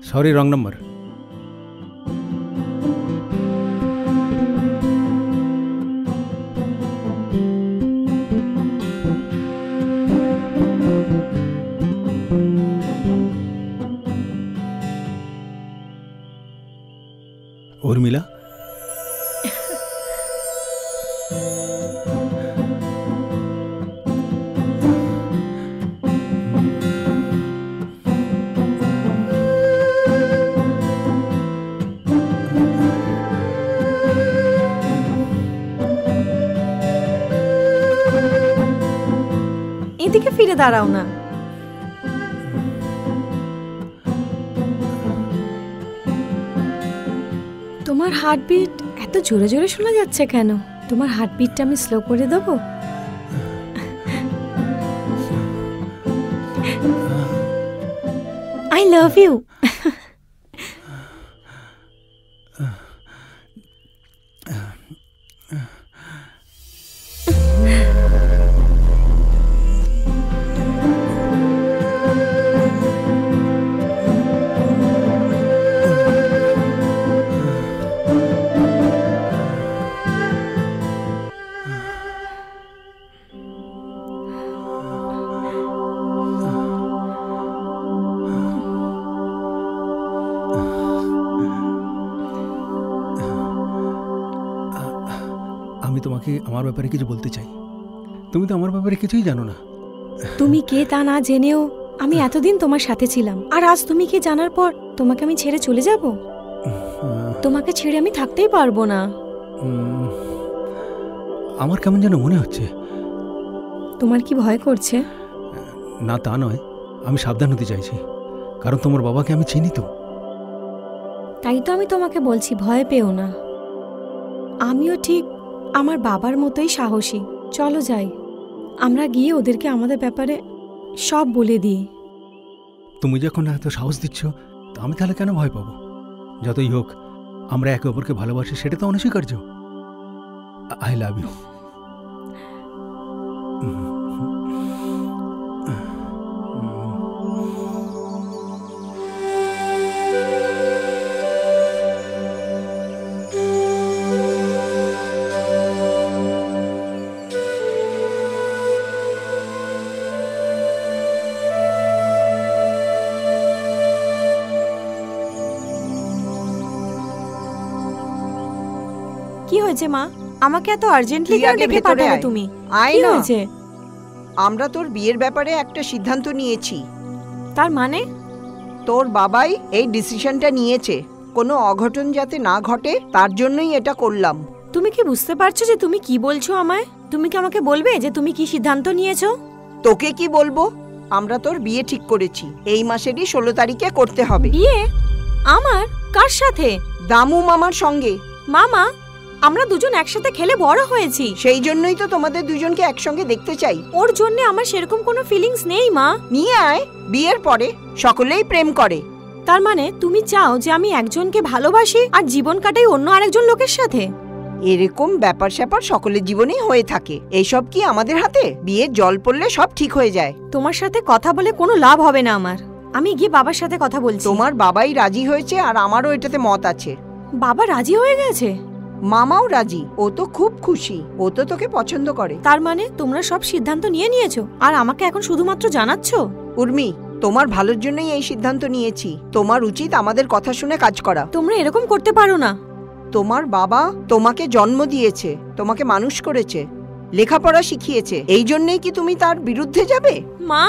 সরি, রং নম্বর। উর্মিলা, এদিকে ফিরে দাঁড়াও না। তোমার হার্টবিট এত জোরে জোরে শোনা যাচ্ছে কেন? তোমার হার্টবিটটা আমি স্লো করে দেবো? I love you. আমি তোমাকে আমার ব্যাপারে কিছু বলতে চাই। তুমি তো আমার ব্যাপারে কিছুই জানো না। তুমি কে তা না জেনেও আমি এতদিন তোমার সাথে ছিলাম, আর আজ তুমি কে জানার পর তোমাকে আমি ছেড়ে চলে যাব? তোমাকে ছেড়ে আমি থাকতেই পারবো না। আমার কেমন যেন মনে হচ্ছে। তোমার কি ভয় করছে? না তা নয়, আমি সাবধান হতে চাইছি, কারণ তোমার বাবাকে আমি চিনি তো। তাই তো আমি তোমাকে বলছি, ভয় পেও না। আমিও ঠিক আমার বাবার মতোই সাহসী। চলো যাই, আমরা গিয়ে ওদেরকে আমাদের ব্যাপারে সব বলে দিই। তুমি যখন এত সাহস দিচ্ছ, তো আমি তাহলে কেন ভয় পাবো? যতই হোক আমরা একে অপরকে ভালোবাসি, সেটা তো অনস্বীকার্য। I love you. কি হয়েছে মা? আমাকে এত আর্জেন্টলি তুই কেন আগে ডেকে ভেতরে পাঠালে আয়। তুমি? আয় কি না। হয়েছে? আমরা তোর বিয়ের ব্যাপারে একটা সিদ্ধান্ত নিয়েছি। তার মানে? তোর বাবাই এই ডিসিশনটা নিয়েছে। কোনো অঘটন যাতে না ঘটে, তার জন্যই এটা করলাম। তুমি কি বুঝতে পারছো যে তুমি কি বলছো আমায়? তুমি কি আমাকে বলবে যে তুমি কি সিদ্ধান্ত নিয়েছো? তোকে কি বলবো? আমরা তোর বিয়ে ঠিক করেছি, এই মাসেরই 16 তারিখে করতে হবে। বিয়ে? আমার? কার সাথে? দামু মামার সঙ্গে। মামা, আমরা দুজন একসাথে খেলে বড় হয়েছি। সেই জন্যই তো তোমাদের দুজনকে একসঙ্গে দেখতে চাই। ওর জন্য আমার সেরকম কোনো ফিলিংস নেই মা। নিয়ে আয়, বিয়ের পরে সকলেই প্রেম করে। তার মানে তুমি চাও যে আমি একজনকে ভালোবাসি আর জীবন কাটাই অন্য আরেকজন লোকের সাথে? এরকম ব্যাপার স্যাপার সকলের জীবনেই হয়ে থাকে। এইসব কি আমাদের হাতে? বিয়ের জল পড়লে সব ঠিক হয়ে যায়। তোমার সাথে কথা বলে কোনো লাভ হবে না আমার। আমি গিয়ে বাবার সাথে কথা বলছি। তোমার বাবাই রাজি হয়েছে আর আমারও এটাতে মত আছে। বাবা রাজি হয়ে গেছে? মামাও রাজি। ও তো খুব খুশি, ও তো তোকে পছন্দ করে। তার মানে তোমরা সব সিদ্ধান্ত নিয়ে নিয়েছো আর আমাকে এখন শুধুমাত্র জানাচ্ছো? উর্মি, তোমার ভালোর জন্যই এই সিদ্ধান্ত নিয়েছি। তোমার উচিত আমাদের কথা শুনে কাজ করা। তোমরা এরকম করতে পারো না। তোমার বাবা তোমাকে জন্ম দিয়েছে, তোমাকে মানুষ করেছে, লেখাপড়া শিখিয়েছে। এই জন্যই কি তুমি তার বিরুদ্ধে যাবে? মা,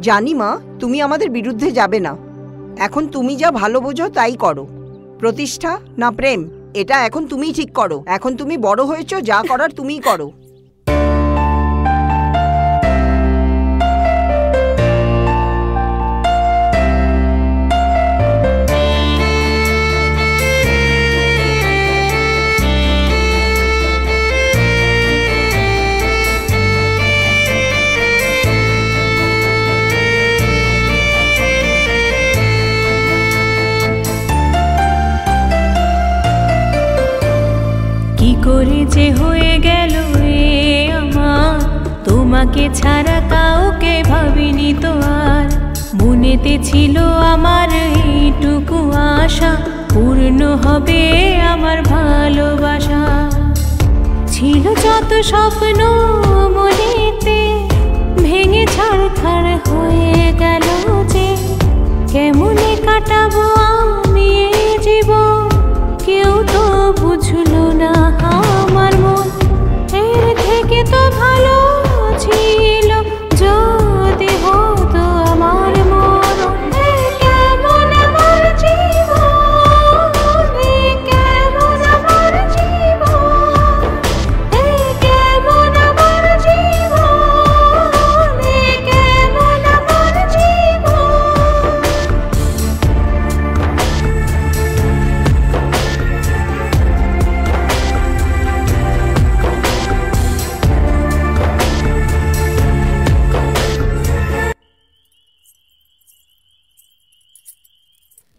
জানি মা, তুমি আমাদের বিরুদ্ধে যাবে না। এখন তুমি যা ভালো বোঝো তাই করো। প্রতিষ্ঠা না প্রেম, এটা এখন তুমিই ঠিক করো। এখন তুমি বড় হয়েছো, যা করার তুমিই করো। কি করে যে হয়ে গেল এ আমার, তোমাকে ছাড়া কাউকে ভাবিনি তো আর। মনেতে ছিল আমার এইটুকু আশা, পূর্ণ হবে আমার ভালোবাসা। ছিল যত স্বপ্ন মনেতে, ভেঙে ছাড়খাড় হয়ে গেল যে। কেমনে কাটাবো আমি এ জীবন, কেউ তো বুঝলো না আমার মন। এর থেকে তো ভালো ছিল যদি হতো আমার মরণ। কেমন আমার জীবন, কেমন আমার জীবন, কেমন আমার জীবন, কেমন আমার জীবন।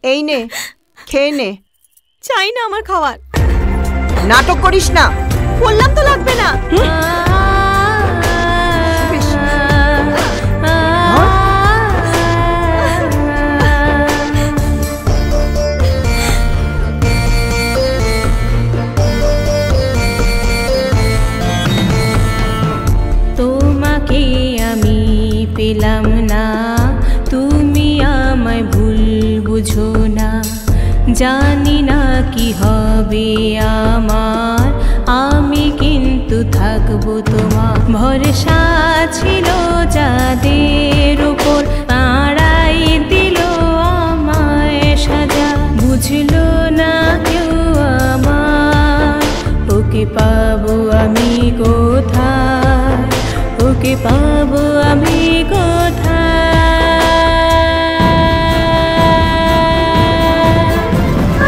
এই নে, খেয়ে নে। চাই না আমার খাবার। নাটক করিস না। বললাম তো লাগবে না। তোমাকে আমি পেলাম না, তুমি আমায় ভুল বুঝো না। জানি না কি হবে আমার, আমি কিন্তু থাকবো তোমার। ভরসা ছিল যাদের উপর, তারাই দিল আমায় সাজা। বুঝলো না কেউ আমার, ওকে পাবো আমি কোথায়, ওকে পাবো আমি কোথায়?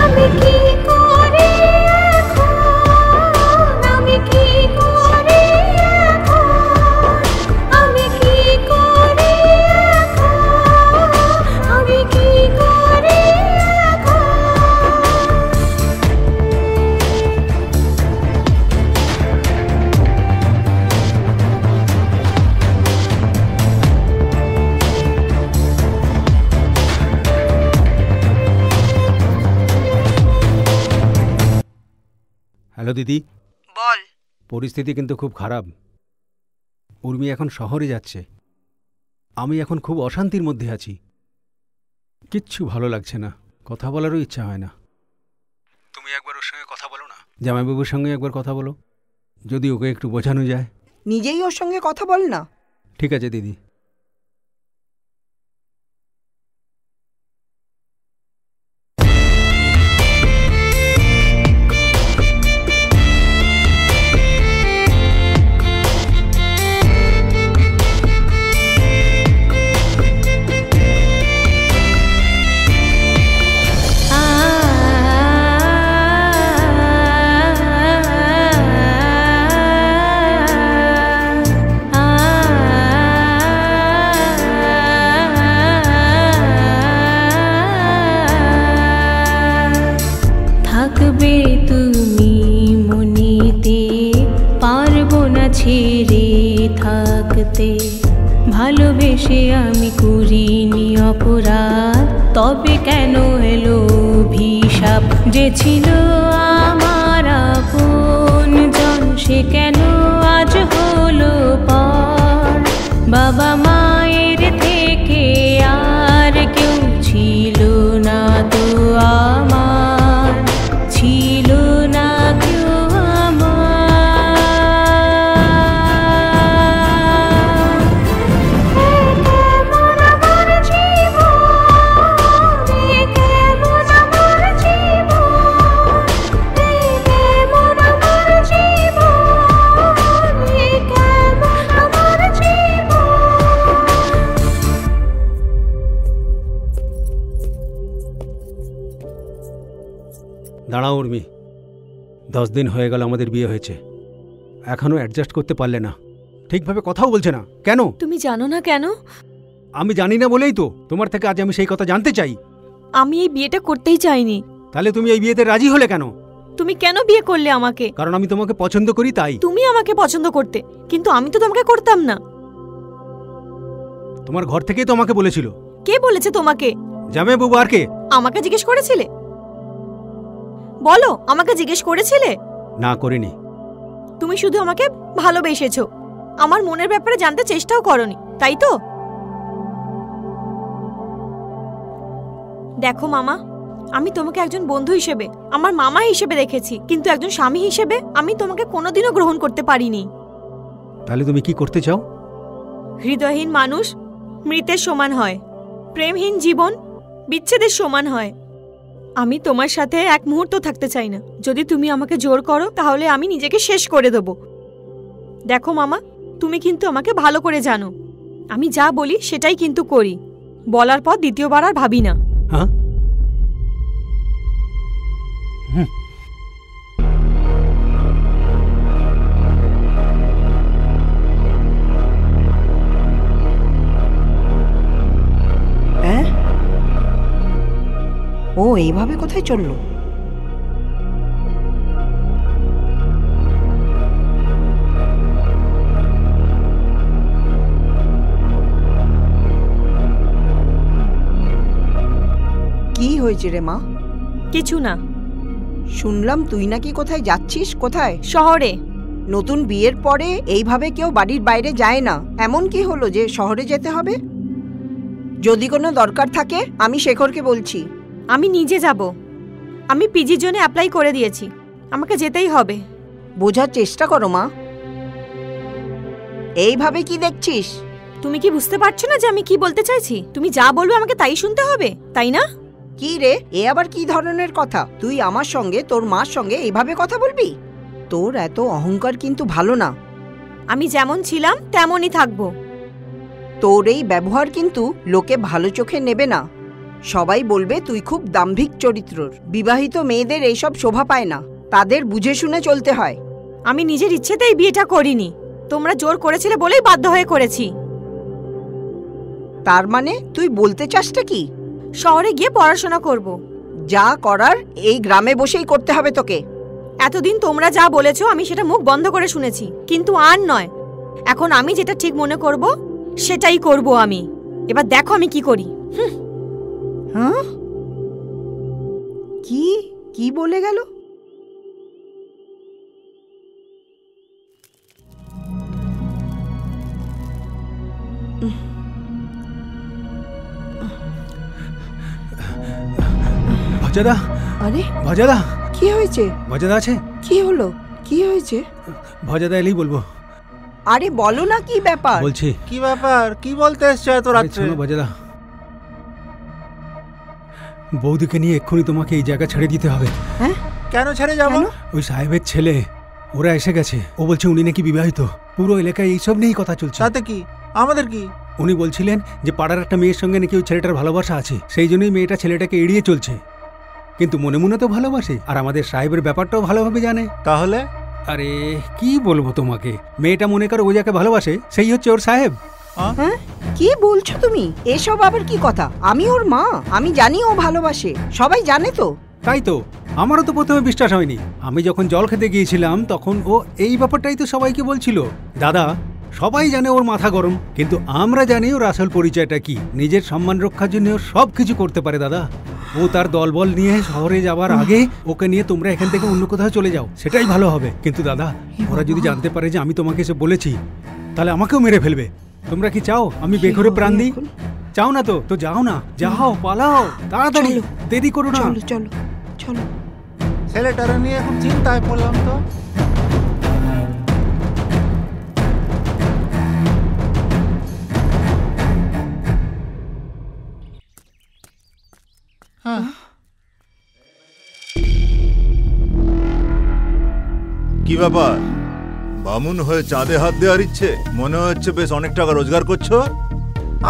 আমি কি করি এখন? আমি কি করি এখন? আমি কি করি এখন? আমি কি করি এখন? হ্যালো দিদি, বল। পরিস্থিতি কিন্তু খুব খারাপ। উর্মি এখন শহরে যাচ্ছে। আমি এখন খুব অশান্তির মধ্যে আছি। কিচ্ছু ভালো লাগছে না, কথা বলারও ইচ্ছা হয় না। তুমি একবার ওর সঙ্গে কথা বলো না, জামাইবাবুর সঙ্গে একবার কথা বলো, যদি ওকে একটু বোঝানো যায়। নিজেই ওর সঙ্গে কথা বল না। ঠিক আছে দিদি। থাকবে তুমি মনেতে, পারবো না ছেড়ে থাকতে। ভালোবেসে আমি করিনি অপরাধ, তবে কেন এলো অভিশাপ? যে ছিল আমার আপনজন, সে কেন আজ হলো পর? বাবা মায়ের থেকে আর কেউ ছিল না তো আমার, ছিল না কেউ আমার। কেমন আমার জীবন, কেমন আমার জীবন, কেমন আমার জীবন, কেমন আমার জীবন। দাঁড়াও উর্মি, 10 দিন হয়ে গেল আমাদের বিয়ে হয়েছে, এখনও অ্যাডজাস্ট করতে পারলে না, ঠিকভাবে কথাও বলছে না কেন? তুমি জানো না কেন? আমি জানি না বলেই তো তোমার থেকে আজ আমি সেই কথা জানতে চাই। আমি এই বিয়েটা করতেই চাইনি। তাহলে তুমি এই বিয়েতে রাজি হলে কেন? তুমি কেন বিয়ে করলে আমাকে? কারণ আমি তোমাকে পছন্দ করি তাই। তুমি আমাকে পছন্দ করতে, কিন্তু আমি তো তোমাকে করতাম না। তোমার ঘর থেকেই তো আমাকে বলেছিল। কে বলেছে তোমাকে? জামাইবাবু আর কে? আমাকে জিজ্ঞেস করেছিলে? বলো, আমাকে জিজ্ঞেস করেছিলে? না, করিনি। তুমি শুধু আমাকে ভালোবেসেছো, আমার মনের ব্যাপারে জানতে চেষ্টাও করনি, তাই তো? দেখো মামা, আমি তোমাকে একজন বন্ধু হিসেবে, আমার মামা হিসেবে দেখেছি, কিন্তু একজন স্বামী হিসেবে আমি তোমাকে কোনোদিনও গ্রহণ করতে পারিনি। তাহলে তুমি কি করতে চাও? হৃদয়হীন মানুষ মৃতের সমান হয়, প্রেমহীন জীবন বিচ্ছেদের সমান হয়। আমি তোমার সাথে এক মুহূর্ত থাকতে চাই না। যদি তুমি আমাকে জোর করো তাহলে আমি নিজেকে শেষ করে দেব। দেখো মামা, তুমি কিন্তু আমাকে ভালো করে জানো, আমি যা বলি সেটাই কিন্তু করি। বলার পর দ্বিতীয়বার আর ভাবি না। হ্যাঁ? ও এইভাবে কোথায় চললো? কি হয়েছে রে মা? কিছু না। শুনলাম তুই নাকি কোথায় যাচ্ছিস। কোথায়? শহরে। নতুন বিয়ের পরে এইভাবে কেউ বাড়ির বাইরে যায় না। এমন কি হলো যে শহরে যেতে হবে? যদি কোনো দরকার থাকে আমি শেখরকে বলছি। আমি নিজে যাব। আমি পিজির জন্য অ্যাপ্লাই করে দিয়েছি, আমাকে যেতেই হবে। বোঝার চেষ্টা করো মা, এইভাবে কি দেখছিস? তুমি কি বুঝতে পারছো না যে আমি কি বলতে চাইছি? তুমি যা বলবে আমাকে তাই শুনতে হবে, তাই না? কি রে, এ আবার কি ধরনের কথা? তুই আমার সঙ্গে তোর মার সঙ্গে এইভাবে কথা বলবি? তোর এত অহংকার কিন্তু ভালো না। আমি যেমন ছিলাম তেমনই থাকবো। তোর এই ব্যবহার কিন্তু লোকে ভালো চোখে নেবে না। সবাই বলবে তুই খুব দাম্ভিক চরিত্রর। বিবাহিত মেয়েদের এইসব শোভা পায় না, তাদের বুঝে শুনে চলতে হয়। আমি নিজের ইচ্ছেতেই বিয়েটা করিনি, তোমরা জোর করেছিলে বলেই বাধ্য হয়ে করেছি। তার মানে তুই বলতে চাসটা কি? শহরে গিয়ে পড়াশোনা করব। যা করার এই গ্রামে বসেই করতে হবে তোকে। এতদিন তোমরা যা বলেছো আমি সেটা মুখ বন্ধ করে শুনেছি, কিন্তু আর নয়। এখন আমি যেটা ঠিক মনে করব সেটাই করব আমি। এবার দেখো আমি কি করি। হ্যাঁ, কি কি বলে গেল? ভজাদা, আরে ভজাদা, কি হয়েছে? ভজাদা আছে? কি হলো? কি হয়েছে? ভজাদা এলেই বলবো। আরে বলো না কি ব্যাপার? বলছি। কি ব্যাপার? কি বলতে এসছো এত রাত্রে? শোনো ভজাদা, বৌদিকে নিয়ে এক্ষুনি তোমাকে এই জায়গা ছেড়ে দিতে হবে। হ্যাঁ, কেন ছেড়ে যাবো? ওই সাহেবের ছেলে ওরা এসে গেছে। ও বলছে উনি নাকি বিবাহিত। পুরো এলাকায় এইসব নিয়েই কথা চলছে। তাতে কি? আমাদের কি? উনি বলছিলেন যে পাড়ার একটা মেয়ের সঙ্গে নাকি ওই ছেলেটার ভালোবাসা আছে, সেই জন্যই মেয়েটা ছেলেটাকে এড়িয়ে চলছে। কিন্তু মনে মনে তো ভালোবাসে, আর আমাদের সাহেবের ব্যাপারটাও ভালোভাবে জানে। তাহলে? আরে কি বলবো তোমাকে, মেয়েটা মনে করো ও যাকে ভালোবাসে সেই হচ্ছে ওর সাহেব। হ্যাঁ, কি বলছো তুমি? এসব আবার কি কথা? আমি ওর মা, আমি জানি ও ভালোবাসে, সবাই জানে তো। তাই তো, আমারও তো প্রথমে বিশ্বাস হয়নি। আমি যখন জল খেতে গিয়েছিলাম তখন ও এই ব্যাপারটাই তো সবাইকে বলছিল। দাদা, সবাই জানে ওর মাথা গরম, কিন্তু আমরা জানি ওর আসল পরিচয়টা কি। নিজের সম্মান রক্ষার জন্য ও সব কিছু করতে পারে দাদা। ও তার দলবল নিয়ে শহরে যাওয়ার আগে ওকে নিয়ে তোমরা এখান থেকে অন্য কোথাও চলে যাও, সেটাই ভালো হবে। কিন্তু দাদা, ওরা যদি জানতে পারে যে আমি তোমাকে এসে বলেছি, তাহলে আমাকেও মেরে ফেলবে। তোমরা কি চাও আমি বেঘরে প্রাণ দিই? চাও না তো? তো যাও না, যাও, পালাও তাড়াতাড়ি, দেরি করো না। চলো চলো চলো। ছেলেটারে নিয়ে এখন চিন্তায় পড়লাম তো। কি ব্যাপার? বামুন হয়ে চাঁদে হাত দেওয়ার ইচ্ছে? মনে হচ্ছে বেশ অনেক টাকা রোজগার করছো।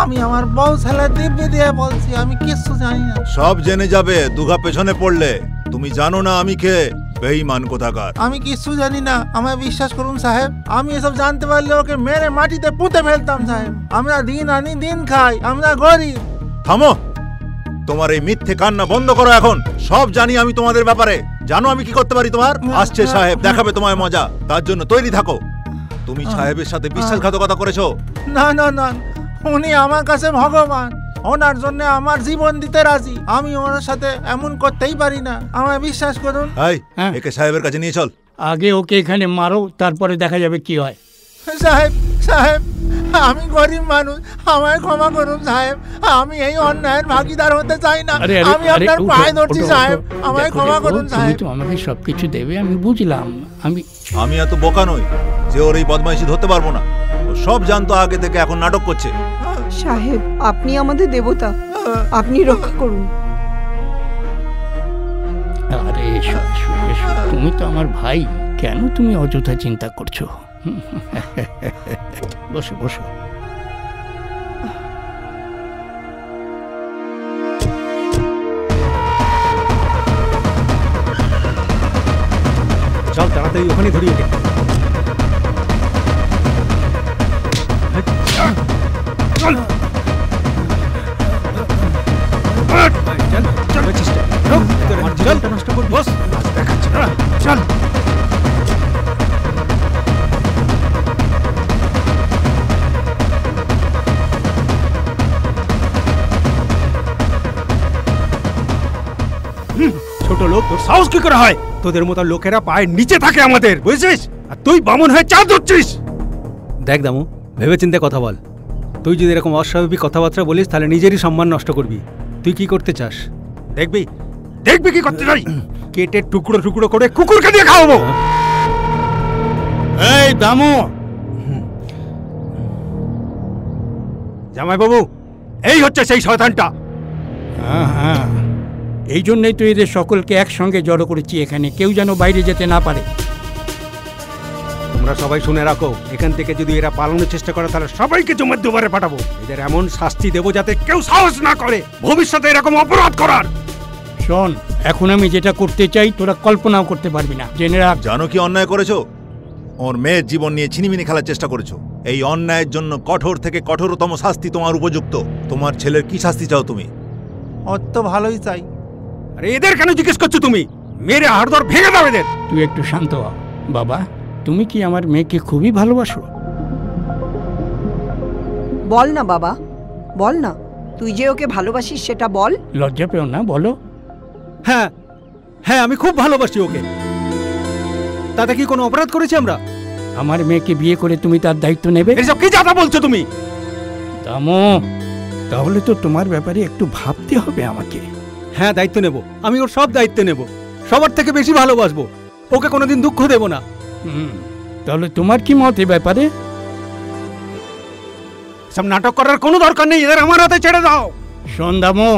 আমি আমার বউ ছেলে দিব্যি দিয়ে বলছি, আমি কিচ্ছু জানি না। সব জেনে যাবে দুঘা পেছনে পড়লে। তুমি জানো না আমি কে? বেঈমান কোথাকার। আমি কিচ্ছু জানি না, আমায় বিশ্বাস করুন সাহেব। আমি এসব জানতে পারলে ওকে মেরে মাটিতে পুঁতে ফেলতাম সাহেব। আমরা দিন আনি দিন খাই, আমরা গরিব। থামো, তোমার এই মিথ্যে কান্না বন্ধ করো এখন। সব জানি আমি তোমাদের ব্যাপারে। জানো আমি কি করতে পারি তোমার? আসছে সাহেব, দেখাবে তোমায় মজা, তার জন্য তৈরি থাকো। তুমি সাহেবের সাথে বিশ্বাসঘাতকতা করেছো। না না না, উনি আমার কাছে ভগবান। ওনার জন্য আমার জীবন দিতে রাজি। আমি ওনার সাথে এমন করতেই পারি না, আমায় বিশ্বাস করুন। এই, একে সাহেবের কাছে নিয়ে চল। আগে ওকে এখানে মারো, তারপরে দেখা যাবে কি হয়। সাহেব সাহেব, আমি গরিব মানুষ, আমায় ক্ষমা করুন সাহেব। আমি এই অন্যায়ের ভাগিদার হতে চাই না। আমি আপনার পায়ে ধরছি সাহেব, আমায় ক্ষমা করুন সাহেব। তুমি তো আমাকে সবকিছু দেবে, আমি বুঝলাম। আমি এত বোকা নই যে ওর এই বদমাইশি ধরতে পারবো না। ও সব জানতো আগে থেকে, এখন নাটক করছে। সাহেব, আপনি আমাদের দেবতা, আপনি রক্ষা করুন। আরে এসো এসো এসো, তুমি তো আমার ভাই, কেন তুমি অযথা চিন্তা করছো? বসো বসো। চল তাড়াতাড়ি ওখানে ধরি ওকে। চল নষ্ট করবি, চল। ছোট লোক, তোর সাহস কি করে হয়? তোদের মতো লোকেরা পায়ের নিচে থাকে আমাদের, বুঝছিস? আর তুই বামন হয়ে চাঁদ ধরছিস। দেখ দামু, ভেবে চিন্তে কথা বল। তুই যদি এরকম অস্বাভাবিক কথাবার্তা বলিস তাহলে নিজেরই সম্মান নষ্ট করবি। তুই কি করতে চাস? দেখবি দেখবি কি করতে চাই? কেটে টুকরো টুকরো করে কুকুরকে দিয়ে খাওয়াবো। এই দামু, জামাই বাবু, এই হচ্ছে সেই শয়তানটা। হ্যাঁ হ্যাঁ, এই জন্যই তো এদের সকলকে একসঙ্গে জড়ো করেছি এখানে, কেউ যেন বাইরে যেতে না পারে। তোমরা তোমরা সবাই শুনে রাখো, এখান থেকে যদি এরা পালানোর চেষ্টা করে তাহলে সবাইকে জমার দুবারে পাঠাবো। এদের এমন শাস্তি দেবো যাতে কেউ সাহস না করে ভবিষ্যতে এরকম অপরাধ করার। শোন, এখন আমি যেটা করতে চাই তোরা কল্পনাও করতে পারবি না, জেনে রাখ। জানো কি অন্যায় করেছো? ওর মেয়ের জীবন নিয়ে ছিনিমিনি খেলার চেষ্টা করেছো। এই অন্যায়ের জন্য কঠোর থেকে কঠোরতম শাস্তি তোমার উপযুক্ত। তোমার ছেলের কি শাস্তি চাও তুমি? ওর তো ভালোই চাই। আরে এদের কেন জিজ্ঞেস করছো তুমি? মেরে হাড়দর ভেঙে দাও এদের। তুই একটু শান্ত হ। বাবা, তুমি কি আমার মেয়েকে খুবই ভালোবাসো? বল না বাবা, বল না, তুই যে ওকে ভালোবাসিস সেটা বল। লজ্জা পেও না, বলো। হ্যাঁ হ্যাঁ, আমি খুব ভালোবাসি ওকে। তাতে কি কোনো অপরাধ করেছি আমরা? আমার মেয়েকে বিয়ে করে তুমি তার দায়িত্ব নেবে? এসব কি কথা বলছো তুমি? দামো, তাহলে তো তোমার ব্যাপারে একটু ভাবতে হবে আমাকে। হ্যাঁ, দায়িত্ব নেব, আমি ওর সব দায়িত্ব নেব। সবার থেকে বেশি ভালোবাসবো ওকে, কোনোদিন দুঃখ দেব না। তাহলে তোমার কি মত এ ব্যাপারে? সব নাটক করার কোনো দরকার নেই, এদের আমার হাতে ছেড়ে দাও। শোন দামো,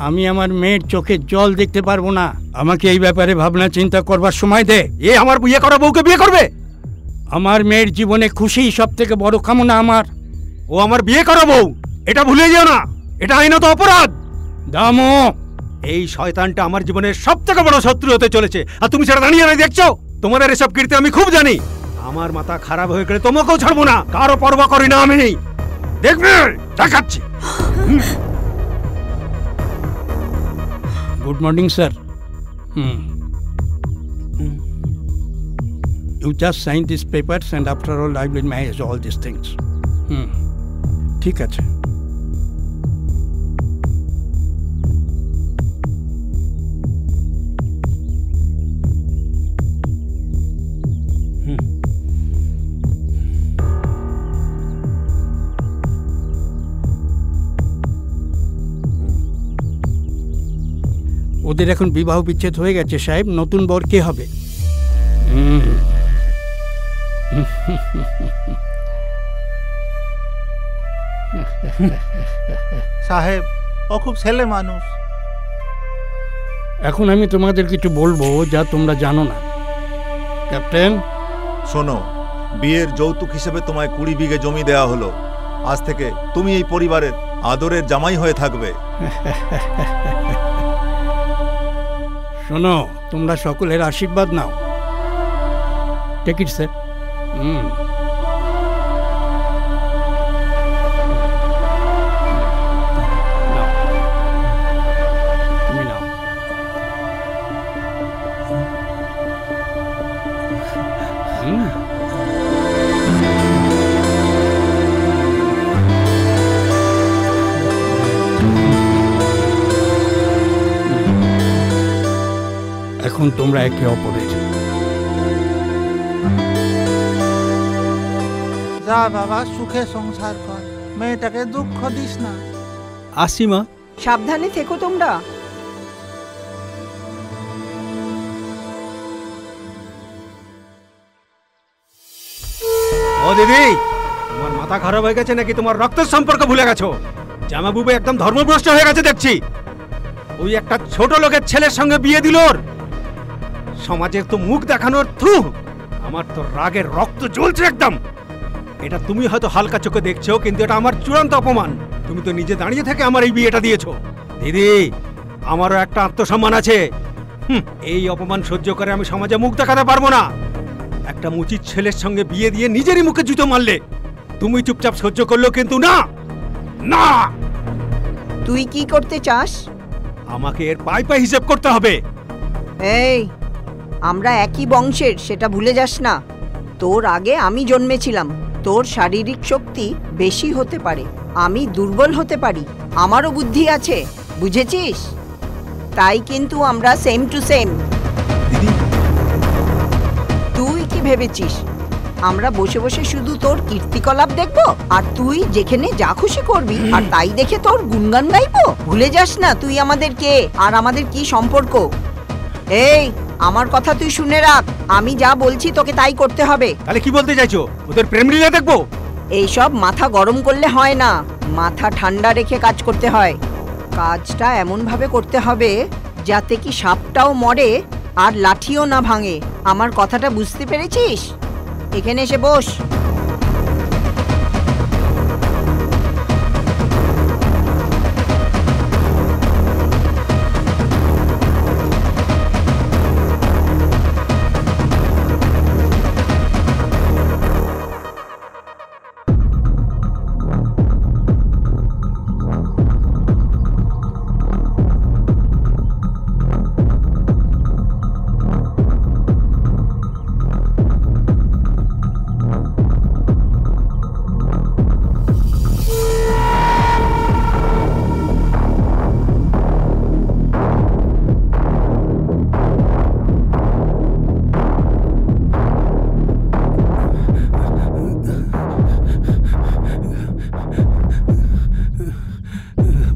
আমি আমার মেয়ের চোখে জল দেখতে পারবো না। আমাকে এই ব্যাপারে ভাবনা চিন্তা করবার সময় দে। এ আমার বিয়ে করা বউকে বিয়ে করবে? আমার মেয়ের জীবনে খুশি সব থেকে বড় কামনা আমার। ও আমার বিয়ে করা বউ, এটা ভুলে যেও না, এটা আইনত অপরাধ। দামো, এই শয়তানটা আমার জীবনের সব থেকে বড় শত্রু হতে চলেছে, আর তুমি সেটা দাঁড়িয়ে দেখছো। তোমাদের এসব কীর্তি আমি খুব জানি। আমার মাথা খারাপ হয়ে গেলে তোমাকেও ছাড়বো না, কারো পরোয়া করি না আমি। দেখবে, দেখাচ্ছি। Good morning sir. You just sign these papers and after all I will manage all these things. ঠিক আছে। ওদের এখন বিবাহ বিচ্ছেদ হয়ে গেছে সাহেব। নতুন বর কে হবে? সাহেব, ও খুব ছেলে মানুষ। এখন আমি তোমাদের কিছু বলবো যা তোমরা জানো না। ক্যাপ্টেন, শোনো, বিয়ের যৌতুক হিসেবে তোমায় 20 বিঘে জমি দেয়া হলো। আজ থেকে তুমি এই পরিবারের আদরের জামাই হয়ে থাকবে। শোনো, তোমরা সকলের আশীর্বাদ নাও। Take it sir. তুমি নাও। এখন তোমরা একে অপরের। যা বাবা, সুখে সংসার কর, মেয়েটাকে দুঃখ দিস না। আসি মা। সাবধানে থেকো তোমরা। ও দিদি, তোমার মাথা খারাপ হয়ে গেছে নাকি তোমার রক্তের সম্পর্ক ভুলে গেছো? জামাবুবু একদম ধর্মভ্রষ্ট হয়ে গেছে দেখছি। ওই একটা ছোট লোকের ছেলের সঙ্গে বিয়ে দিল ওর। সমাজের তো মুখ দেখানোর থু। আমার তো রাগের রক্ত জ্বলছে একদম। এটা তুমি হয়তো হালকা চোখে দেখছো, কিন্তু এটা আমার চূড়ান্ত অপমান। তুমি তো নিজে দাঁড়িয়ে থেকে আমার এই বিয়েটা দিয়েছো। দিদি, আমারও একটা আত্মসম্মান আছে। এই অপমান সহ্য করে আমি সমাজে মুখ দেখাতে পারবো না। একটা মুচির ছেলের সঙ্গে বিয়ে দিয়ে নিজেরই মুখে জুতো মারলে। তুমি চুপচাপ সহ্য করলো, কিন্তু না না। তুই কি করতে চাস? আমাকে এর পাই পাই হিসেব করতে হবে। এই, আমরা একই বংশের, সেটা ভুলে যাস না। তোর আগে আমি জন্মেছিলাম। তোর শারীরিক শক্তি বেশি হতে পারে, আমি দুর্বল হতে পারি। আমারও বুদ্ধি আছে, বুঝেছিস? তাই কিন্তু আমরা সেম টু সেম। তুই কি ভেবেছিস আমরা বসে বসে শুধু তোর কীর্তিকলাপ দেখবো আর তুই যেখানে যা খুশি করবি আর তাই দেখে তোর গুণগান গাইবো? ভুলে যাস না তুই আমাদের কে আর আমাদের কি সম্পর্ক। এই, আমার কথা তুই শুনে রাখ, আমি যা বলছি তোকে তাই করতে হবে। তাহলে কি বলতে চাইছো? ওদের প্রেম লীলা দেখবো? এইসব মাথা গরম করলে হয় না, মাথা ঠান্ডা রেখে কাজ করতে হয়। কাজটা এমন ভাবে করতে হবে যাতে কি সাপটাও মরে আর লাঠিও না ভাঙে। আমার কথাটা বুঝতে পেরেছিস? এখানে এসে বস।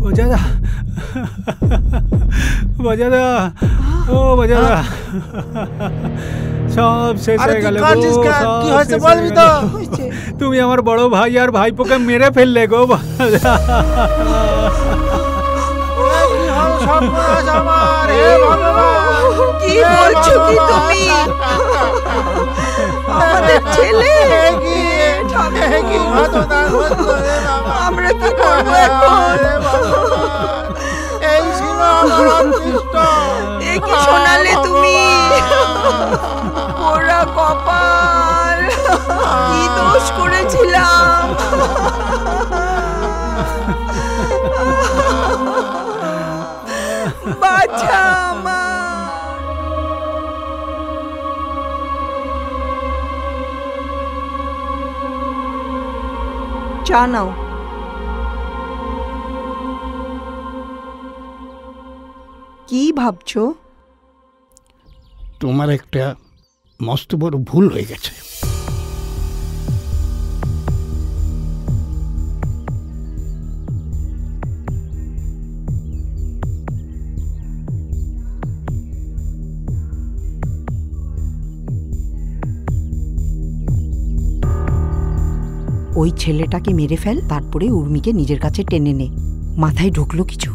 বজাদা, বজাদা, ও বজাদা, সব শেষ হয়ে গেল গো, কি সব হয়েছে শেষ বলবি হয়ে তো? গেল। তুমি আমার বড় ভাই আর ভাইপোকে মেরে ফেললে গো। কি বলছো কি তুমি? আমাদের ছেলে, আমরা কি করবো এখন? এই ছিল আমার অদৃষ্ট। এ কি শোনালে তুমি? ওরা কপাল, কি দোষ করেছিলাম? বাছা আমার। চা নাও। কি ভাবছো? তোমার একটা মস্ত বড় ভুল হয়ে গেছে। ওই ছেলেটাকে মেরে ফেল, তারপরে উর্মিকে নিজের কাছে টেনে নে। মাথায় ঢুকলো কিছু?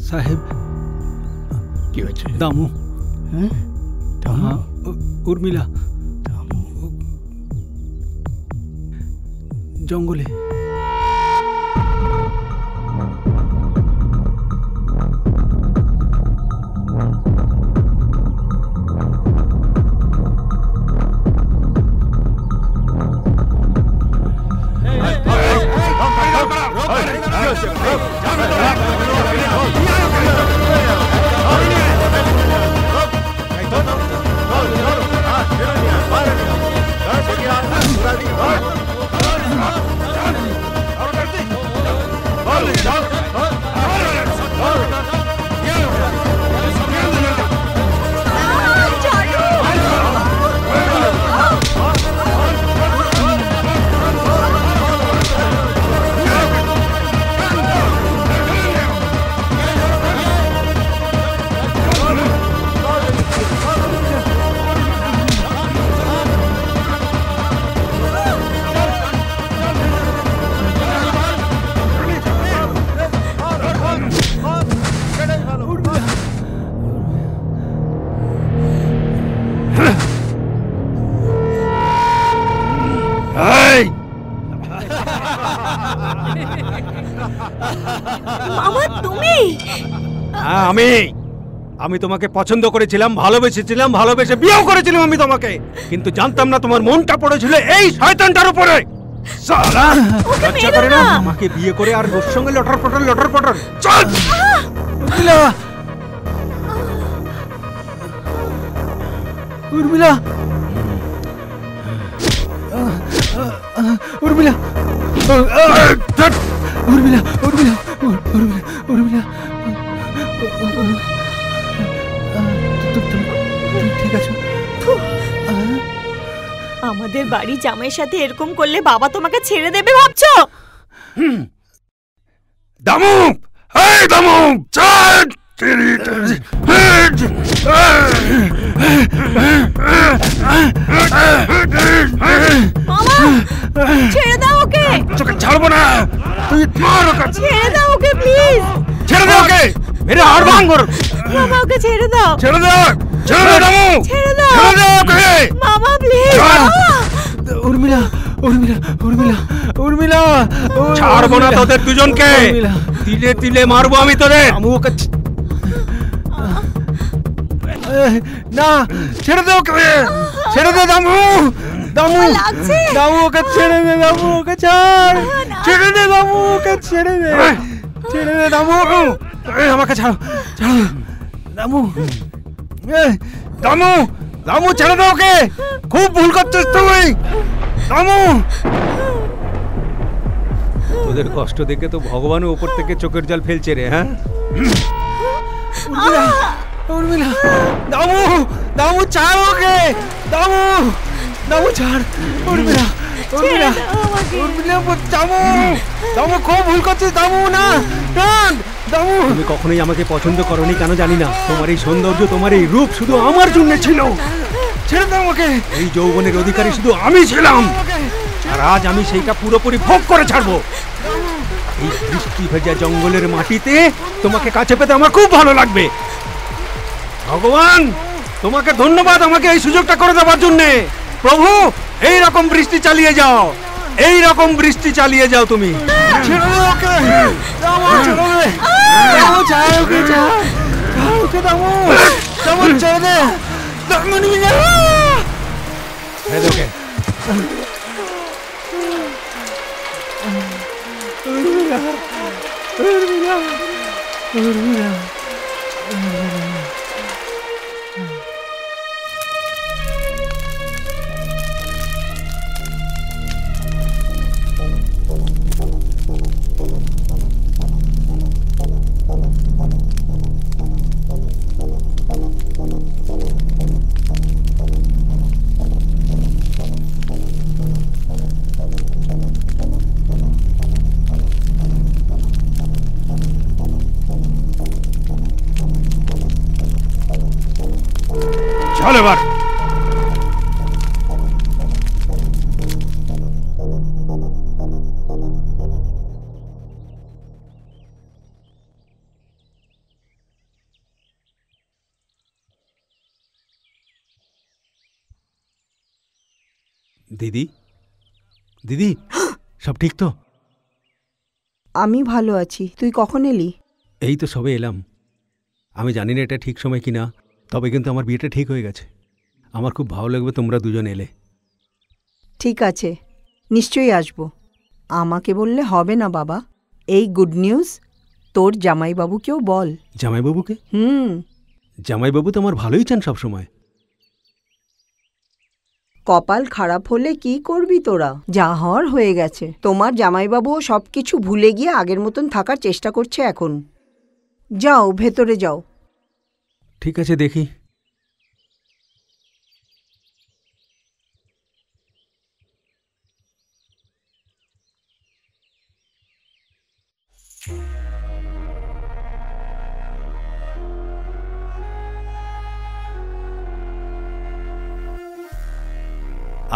সাহেব, কি হয়েছে? দামু, হ্যাঁ, হ্যাঁ, উর্মিলা জঙ্গলে। মামা তুমি? হ্যাঁ, আমি তোমাকে পছন্দ করেছিলাম, ভালোবেসেছিলাম, ভালোবেসে বিয়েও করেছিলাম আমি তোমাকে, কিন্তু জানতাম না তোমার মনটা পড়েছিল এই শয়তানটার উপরে। সালা, লজ্জা করে না আমাকে বিয়ে করে আর ওর সঙ্গে লটর পটর। চল উর্মিলা, উর্মিলা, উর্মিলা, উর্মিলা, উর্মিলা, উর্মিলা, তুমি ঠিক আছো? আমাদের বাড়ি জামাইয়ের সাথে এরকম করলে বাবা তোমাকে ছেড়ে দেবে ভাবছো? দামু, এই দামু, চল। মামা ছেড়ে দাও ওকে। তোকে ছাড়বো না। তুই মার ওকে। ছেড়ে দাও ওকে প্লিজ। ছেড়ে দে ওকে, মেরে হাড় ভাঙ ওর। মামা ওকে ছেড়ে দাও। ছেড়ে দে, ছেড়ে দে দামু, ছেড়ে দাও। ছেড়ে দে ওকে। মামা প্লিজ। উর্মিলা, উর্মিলা, উর্মিলা, উর্মিলা, ছাড়বো না তোদের দুজনকে, তিলে তিলে মারবো আমি তোদের। দামু ওকে না, ছেড়ে দে ওকে, ছেড়ে দে দামু, দামু, দামু ওকে ছেড়ে দে, দামু ওকে ছাড়, ছেড়ে দে দামু ওকে ছেড়ে দে, ছেড়ে দে দামু, আমাকে ছাড়ো, ছাড়ো দামু, দামু, দামু ছেড়ে দে ওকে, খুব ভুল করছিস তুই দামু। তোদের কষ্ট দেখে তো ভগবানও উপর থেকে চোখের জল ফেলছে রে। হ্যাঁ উর্মিলা, উর্মিলা, দামু, দামু ছাড় ওকে, দামু, দামু ছাড়, উর্মিলা, উর্মিলা, উর্মিলা, দামু, দামু খুব ভুল করছিস দামু, না দামু। তুমি কখনোই আমাকে পছন্দ করনি কেন জানি না, তোমার এই সৌন্দর্য, তোমার এই রূপ শুধু আমার জন্য ছিল। ছেড়ে দাও আমাকে, এই যৌবনের অধিকারী শুধু আমি ছিলাম, আর আজ আমি সেইটা পুরোপুরি ভোগ করে ছাড়বো। এই বৃষ্টি ভেজা জঙ্গলের মাটিতে তোমাকে কাছে পেতে আমার খুব ভালো লাগবে। ভগবান তোমাকে ধন্যবাদ আমাকে এই সুযোগটা করে দেওয়ার জন্য। প্রভু এই রকম বৃষ্টি চালিয়ে যাও, এই রকম বৃষ্টি চালিয়ে যাও তুমি। ছেড়ে দে ওকে, দামু ছেড়ে দে, দামু ছাড় ওকে, ছাড় ওকে দামু, দামু ছেড়ে দে, দামু নিয়ে যা, ছেড়ে দে ওকে। উর্মিলা, উর্মিলা, উর্মিলা, চল এবার। দিদি, দিদি, সব ঠিক তো? আমি ভালো আছি, তুই কখন এলি? এই তো সবে এলাম। আমি জানি না এটা ঠিক সময় কিনা, তবে কিন্তু আমার বিয়েটা ঠিক হয়ে গেছে। আমার খুব ভালো লাগবে তোমরা দুজন এলে। ঠিক আছে, নিশ্চয়ই আসবো। আমাকে বললে হবে না বাবা, এই গুড নিউজ তোর জামাইবাবুকেও বল। জামাইবাবুকে? জামাইবাবু তো আমার ভালোই চান সবসময়। কপাল খারাপ হলে কি করবি তোরা? যা হওয়ার হয়ে গেছে। তোমার জামাইবাবুও সব কিছু ভুলে গিয়ে আগের মতন থাকার চেষ্টা করছে এখন। যাও, ভেতরে যাও। ঠিক আছে, দেখি।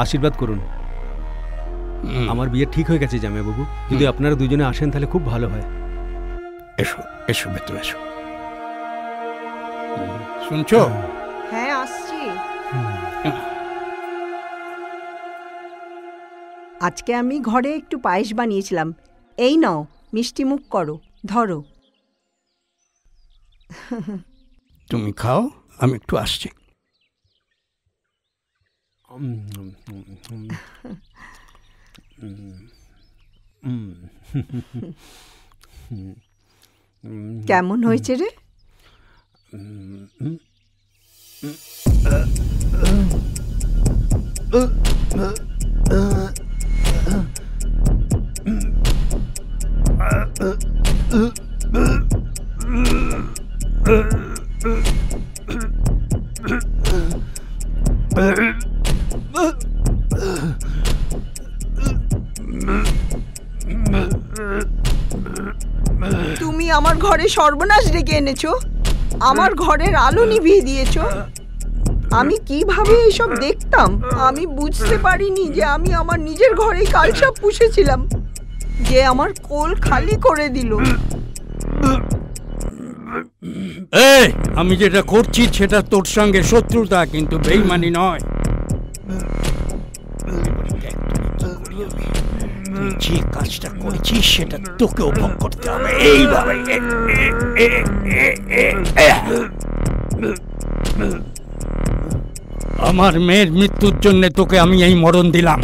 আশীর্বাদ করুন। আমার বিয়ে ঠিক হয়ে গেছে জামাইবাবু। যদি আপনারা দুজনে আসেন তাহলে খুব ভালো হয়। এসো, এসো, ভেতরে এসো। শুনছো? হ্যাঁ, আসছি। আজকে আমি ঘরে একটু পায়েস বানিয়েছিলাম। এই নাও, মিষ্টি মুখ করো, ধরো। তুমি খাও, আমি একটু আসছি। কেমন হয়েছে রে? তুমি আমার ঘরে সর্বনাশ ডেকে এনেছো, আমার ঘরের আলো নিভিয়ে দিয়েছো। আমি কিভাবে এইসব দেখতাম? আমি বুঝতে পারিনি যে আমি আমার নিজের ঘরেই কালসাপ পুষেছিলাম। যে আমার কোল খালি করে দিল। এই, আমি যেটা করছি সেটা তোর সঙ্গে শত্রুতা, কিন্তু বেইমানি নয়। তুই যে কাজটা করেছিস সেটা তোকেও ভোগ করতে হবে এইভাবে। আমার মেয়ের মৃত্যুর জন্য তোকে আমি এই মরণ দিলাম।